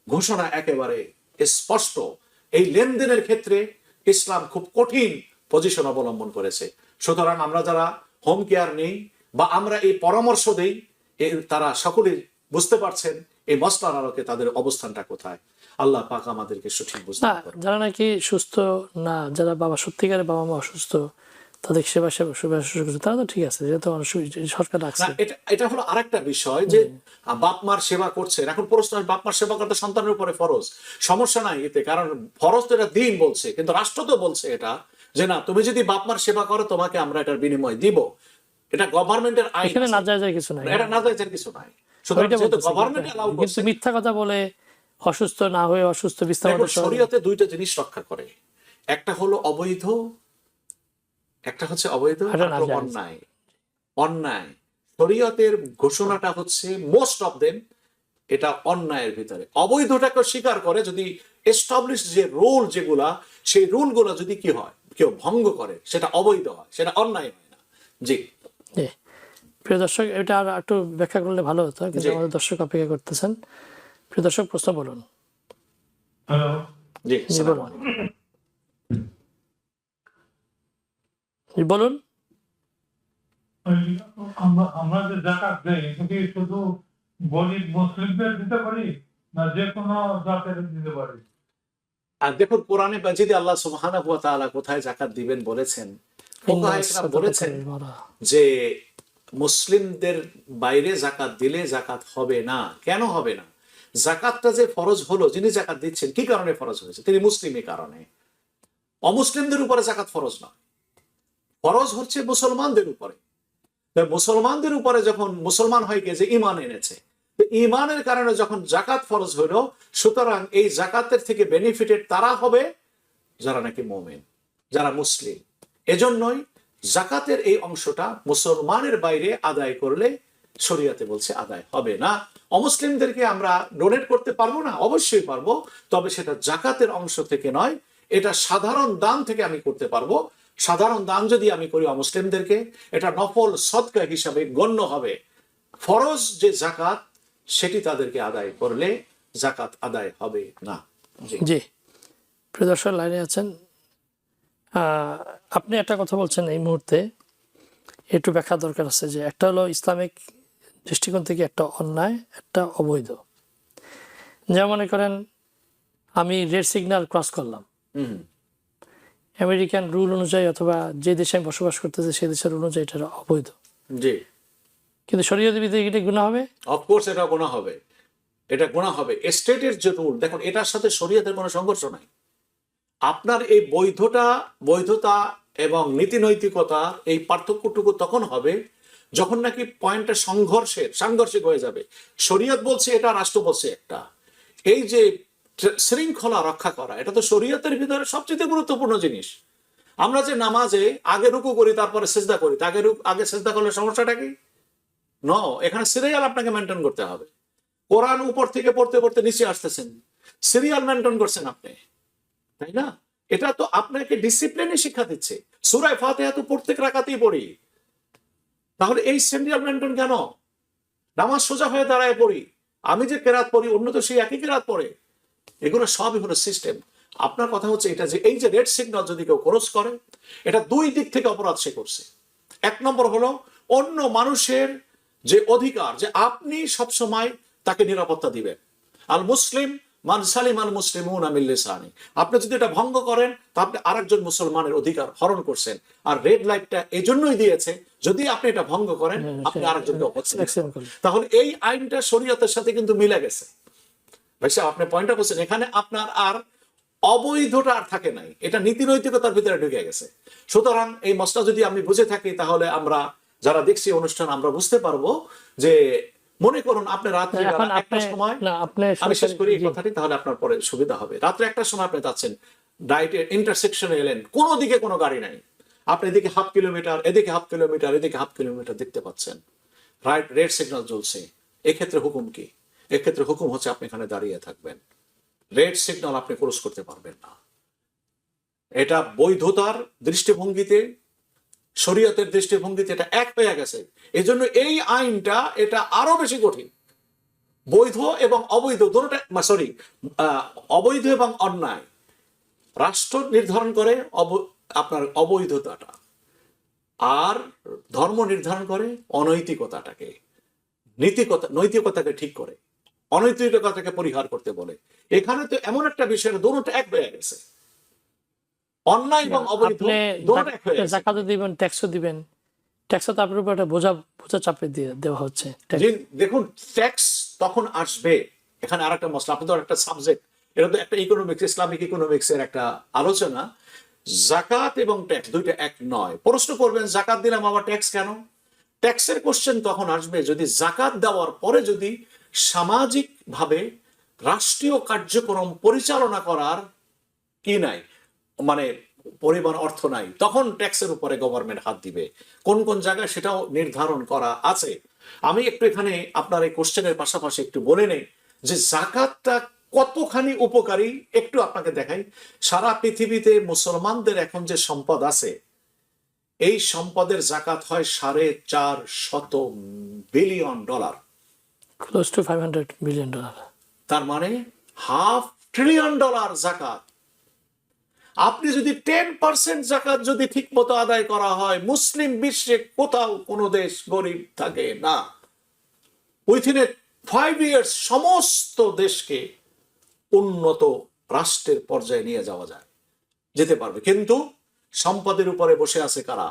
ঘোষণা একেবারে স্পষ্ট। এই লেনদেনের ক্ষেত্রে ইসলাম খুব কঠিন পজিশন অবলম্বন করেছে। সুতরাং আমরা যারা হোম কেয়ার নেই বা আমরা এই পরামর্শ দেই, তারা সকলেই বুঝতে পারছেন এই মসলার আলোকে তাদের অবস্থানটা কোথায়। আল্লাহ পাক আমাদেরকে সঠিক বুঝতে না, পারে। যারা নাকি সুস্থ না, যারা সত্যিকারের বাবা মা অসুস্থ, তাদের সেবা করছে, তারা তো ঠিক আছে, যেহেতু সরকার না, রাখছে। এটা হলো আরেকটা বিষয় যে বাপ মার সেবা করছেন। এখন প্রশ্ন, বাপ মার সেবা করতে সন্তানের উপরে ফরজ, সমস্যা নাই এতে, কারণ ফরজ তো এটা দিন বলছে, কিন্তু রাষ্ট্র তো বলছে এটা যে না, তুমি যদি বাপ মার সেবা করো তোমাকে আমরা এটার বিনিময় দিব। এটা গভর্নমেন্টের আইন, এখানে না যায় কিছু নাই, এটা না যায় কিছু নাই। সুতরাং যেহেতু গভর্নমেন্ট অ্যালাউ কিন্তু করছে, মিথ্যা কথা বলে অসুস্থ না হয়ে অসুস্থ বিস্তার দেখুন, শরীয়তে দুইটা জিনিস রক্ষা করে, একটা হলো অবৈধ, একটা হচ্ছে অবৈধ, এটা আর না হলো যায়। অন্যায়। শরীয়তের ঘোষণাটা হচ্ছে মোস্ট অফ দেম এটা অন্যায়ের ভিতরে। অবৈধটাকে স্বীকার করে যদি এস্টাবলিশ যে রুল যেগুলা, সেই রুলগুলো যদি কি হয় কেউ ভঙ্গ করে, সেটা অবৈধ হয়, সেটা অন্যায় হয় না। জি জি, প্রিয় দর্শক, এটা আর একটু ব্যাখ্যা করলে ভালো হতো, কিন্তু জি। আমাদের দর্শক অপেক্ষা করতেছেন। প্রিয় দর্শক, প্রশ্ন বলুন। হ্যালো, জি, জি, আসসালামু বলুন। আলাইকুম। জি, বলুন। আমরা যে জাকাত দেই এটা কি শুধু গরিব মুসলিমদের দিতে পারি না যে কোনো জাতের দিতে পারি? আর দেখুন, কোরআনে মাজিদে আল্লাহ সুবহানাহু ওয়া তাআলা কোথায় যাকাত দিবেন বলেছেন, ফুকাহা ইকরাম বলেছেন যে মুসলিমদের বাইরে যাকাত দিলে যাকাত হবে না। কেন হবে না? যাকাতটা যে ফরজ হলো, যিনি যাকাত দিচ্ছেন কি কারণে ফরজ হয়েছে? তিনি মুসলিমের কারণে। অমুসলিমদের উপরে যাকাত ফরজ নয়, ফরজ হচ্ছে মুসলমানদের উপরে। মুসলমানদের উপরে যখন মুসলমান হয়ে গিয়ে যে ঈমান এনেছে, ঈমানের কারণে যখন যাকাত ফরজ হলো, সুতরাং এই যাকাতের থেকে বেনিফিটেড তারা হবে যারা নাকি মুমিন, যারা মুসলিম। এজন্যই যাকাতের এই অংশটা মুসলমানের বাইরে আদায় করলে শরীয়তে বলছে আদায় হবে না। অমুসলিমদেরকে আমরা ডোনেট করতে পারবো না, অবশ্যই পারবো, তবে সেটা যাকাতের অংশ থেকে নয়, এটা সাধারণ দান থেকে আমি করতে পারবো। সাধারণ দান যদি আমি করি অমুসলিমদেরকে, এটা নফল সদকা হিসাবে গণ্য হবে। ফরজ যে যাকাত সেটি তাদেরকে আদায় করলে যাকাত আদায় হবে না। জি, প্রিয় দর্শক লাইনে আছেন। আপনি একটা কথা বলছেন এই মুহূর্তে, একটু ব্যাখ্যা দরকার আছে। যে একটা হলো ইসলামিক দৃষ্টিকোণ থেকে একটা অন্যায়, একটা অবৈধ। যেমন মনে করেন আমি রেড সিগন্যাল ক্রস করলাম, আমেরিকান রুল অনুযায়ী অথবা যে দেশে আমি বসবাস করতেছি সেই দেশের রুল অনুযায়ী এটা অবৈধ, জি, কিন্তু শরীয়তের ভিতরে এটা গুনাহ হবে। অফকোর্স এটা গুনাহ হবে, এটা গুনাহ হবে। স্টেটের যে রুল, দেখুন এটার সাথে শরীয়তের কোনো সংঘর্ষ নাই। আপনার এই বৈধতা এবং নীতি নৈতিকতা এই পার্থক্যটুকু তখন হবে যখন নাকি পয়েন্টটা সাংঘর্ষিক হয়ে যাবে। শরীয়ত বলছে এটা, রাষ্ট্র বলছে একটা। এই যে শৃঙ্খলা রক্ষা করা, এটা তো শরীয়তের ভিতরে সবচেয়ে গুরুত্বপূর্ণ জিনিস। আমরা যে নামাজে আগে রুকু করি তারপরে সেজদা করি, আগে সেজদা করলে সমস্যাটা কি? এখানে সিরিয়াল আপনাকে মেনটেন করতে হবে। কোরআন উপর থেকে পড়তে পড়তে নিচে আসতেছেন, সিরিয়াল মেনটেন করছেন আপনি, তাই না? এটা তো আপনাকে ডিসিপ্লিনে শিক্ষা দিচ্ছে। সূরা ফাতিহা তো প্রত্যেক রাকাতেই পড়ি, তাহলে এই সিরিয়াল মেনটেন কেন? নামাজ সোজা হয়ে দাঁড়ায় পড়ি, আমি যে কেরাত পড়ি অন্য তো সেই একই কেরাত পড়ে। এগুলো সবই হলো সিস্টেম। আপনার কথা হচ্ছে এটা যে এই যে রেড সিগন্যাল যদি কেউ ক্রস করে, এটা দুই দিক থেকে অপরাধ সে করছে। এক নম্বর হলো অন্য মানুষের যে অধিকার, যে আপনি সবসময় তাকে নিরাপত্তা দিবেন। আল মুসলিম মান সালিম আল মুসলিমুনা মিন লিসানি। আপনি যদি এটা ভঙ্গ করেন তা আপনি আরেকজন মুসলমানের অধিকার হরণ করছেন। আর রেড লাইটটা এই জন্যই দিয়েছে, যদি আপনি এটা ভঙ্গ করেন আপনি আরেকজনকে অপরাধ করেন। তাহলে এই আইনটা শরীয়তের সাথে কিন্তু মিলে গেছে। ভাই সাহেব, আপনি পয়েন্টটা বলছেন, এখানে আপনার আর অবৈধটা আর থাকে নাই, এটা নীতি নৈতিকতার ভিতরে ঢুকে গেছে। সুতরাং এই মশলা যদি আমি বুঝে থাকি, তাহলে আমরা যারা দেখছি অনুষ্ঠান আমরা বুঝতে পারবো যে, মনে করুন আপনি রাত্রে একটার সময়, আমি শেষ করি এই কথাটি তাহলে আপনার পরে সুবিধা হবে। রাত্রে একটার সময় আপনি যাচ্ছেন, ডাইটের ইন্টারসেকশনে এলেন, কোনো দিকে কোনো গাড়ি নাই, আপনি এদিকে হাফ কিলোমিটার, এদিকে হাফ কিলোমিটার, এদিকে হাফ কিলোমিটার দেখতে পাচ্ছেন, রাইট রেড সিগন্যাল জ্বলছে। এক্ষেত্রে হুকুম কি? এক্ষেত্রে হুকুম হচ্ছে আপনি এখানে দাঁড়িয়ে থাকবেন, রেড সিগন্যাল আপনি ক্রস করতে পারবেন না। এটা বৈধতার দৃষ্টিভঙ্গিতে, শরীয়তের দৃষ্টিভঙ্গিতে এটা এক হয়ে গেছে। এজন্য এই আইনটা এটা আরো বেশি কঠিন। বৈধ এবং অবৈধ দুটোটা, সরি, অবৈধ এবং অন্যায় রাষ্ট্র নির্ধারণ করে আপনার অবৈধতাটা, আর ধর্ম নির্ধারণ করে অনৈতিকতাটাকে, নৈতিকতাকে ঠিক করে, অনৈতিকতাকে পরিহার করতে বলে। এখানে তো এমন একটা বিষয়, দুটোটা এক হয়ে গেছে, অন্যায় এবং অবৈধ দুটোটা এক হয়ে গেছে। যাকাতও দিবেন, ট্যাক্সও দিবেন, ট্যাক্সও তো আপনার উপর একটা বোঝা চাপে দিয়ে দেওয়া হচ্ছে। দেখুন, ট্যাক্স তখন আসবে, এখানে আরেকটা মশলা, আপনি তো একটা সাবজেক্ট, এটা তো একটা ইকোনমিক্স, ইসলামিক ইকোনমিক্স এর একটা আলোচনা। জাকাত এবং ট্যাক্স দুইটা এক নয়। প্রশ্ন করবেন, জাকাত দিলাম আবার ট্যাক্স কেন? ট্যাক্সের কোশ্চেন তখন আসবে যদি জাকাত দেওয়ার পরে যদি সামাজিক ভাবে রাষ্ট্রীয় কার্যক্রম পরিচালনা করার কি নাই, মানে পরিমাণ অর্থ নাই, তখন ট্যাক্সের উপরে গভর্নমেন্ট হাত দিবে। কোন কোন জায়গায় সেটাও নির্ধারণ করা আছে। আমি একটু এখানে আপনার এই কোশ্চেনের পাশাপাশি একটু বলে নেই যে জাকাতটা কতখানি উপকারী একটু আপনাকে দেখাই। সারা পৃথিবীতে মুসলমানদের এখন যে সম্পদ আছে, এই সম্পদের জাকাত হয় $450 বিলিয়ন, ক্লোজ টু $500 বিলিয়ন। তার মানে $500 ট্রিলিয়ন জাকাত। আপনি যদি 10% জাকাত যদি ঠিক মতো আদায় করা হয়, মুসলিম বিশ্বে কোথাও কোনো দেশ গরিব থাকে না। উইথিন 5 ইয়ার্স সমস্ত দেশকে উন্নত রাষ্ট্রের পর্যায়ে নিয়ে যাওয়া যায়, যেতে পারবে। কিন্তু সম্পদের উপরে বসে আছে কারা?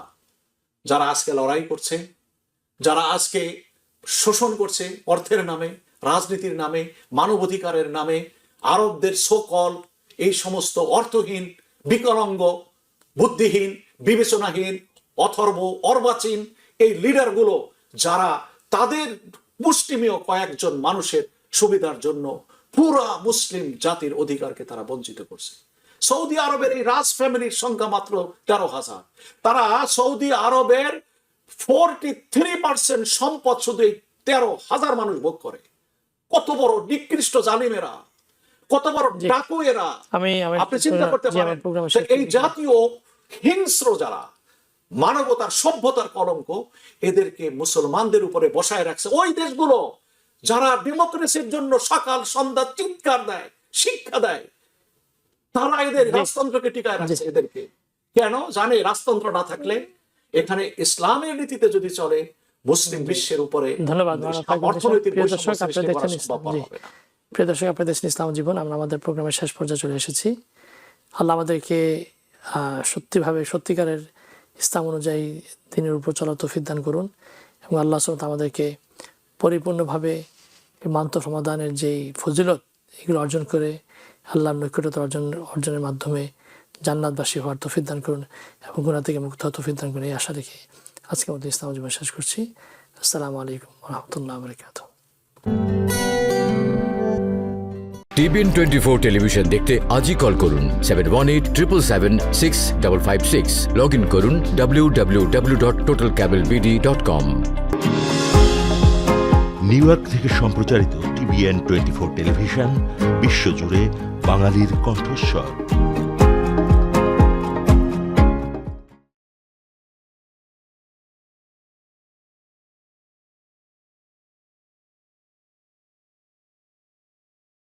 যারা আজকে লড়াই করছে, যারা আজকে শোষণ করছে অর্থের নামে, রাজনীতির নামে, মানবাধিকারের নামে। আরবদের সকল এই সমস্ত অর্থহীন, বিকলাঙ্গ, বুদ্ধিহীন, বিবেচনাহীন, অথর্ব, অর্বাচীন এই লিডারগুলো, যারা তাদের মুষ্টিমেয় কয়েকজন মানুষের সুবিধার জন্য পুরা মুসলিম জাতির অধিকারকে তারা বঞ্চিত করছে। সৌদি আরবের এই রাজ ফ্যামিলির সংখ্যা মাত্র 13,000। তারা সৌদি আরবের 43% সম্পদ শুধু এই 13,000 মানুষ ভোগ করে। কত বড় নিকৃষ্ট জালিমেরা, কত বড় ডাকু এরা, আপনি চিন্তা করতে পারেন। এই জাতীয় হিংস্র যারা, মানবতার সভ্যতার কলঙ্ক, এদেরকে মুসলমানদের উপরে বসায় রাখছে ওই দেশগুলো যারা ডেমোক্রেসির জন্য সকাল সন্ধ্যা চিৎকার দেয়, শিক্ষা দেয়। তারা এদের রাজতন্ত্রকে টিকায় রাখছে। এদেরকে কেন জানে? রাজতন্ত্র না থাকলে, এখানে ইসলামের নীতিতে যদি চলে, মুসলিম বিশ্বের উপরে ধন্যবাদ। অর্থনৈতিক প্রিয় দর্শক, আপনারা দেখছেন ইসলাম জীবন। আমরা আমাদের প্রোগ্রামের শেষ পর্যায়ে চলে এসেছি। আল্লাহ আমাদেরকে সত্যিকারের ইসলাম অনুযায়ী দিনের উপর চলার তৌফিক দান করুন, এবং আল্লাহ সুবহানাহু আমাদেরকে পরিপূর্ণভাবে মান্ত সমাধানের যেই ফজিলত, এগুলো অর্জন করে আল্লাহর নৈকট্যতা অর্জনের মাধ্যমে জান্নাতবাসী হওয়ার তৌফিক দান করুন, এবং গুনাহ থেকে মুক্ত হওয়ার তৌফিক দান করুন। এই আশা রেখে আজকের মতো ইসলাম জীবন শেষ করছি। আসসালামু আলাইকুম ওয়া রাহমাতুল্লাহি ওয়া বারাকাতুহু। TBN 24 টেলিভিশন দেখতে আজই কল করুন 7187776556। লগ ইন করুন www.totalcablebd.com। নিউ ইয়র্ক থেকে সম্প্রচারিত TBN 24 টেলিভিশন বিশ্বজুড়ে বাঙালির কণ্ঠস্বর।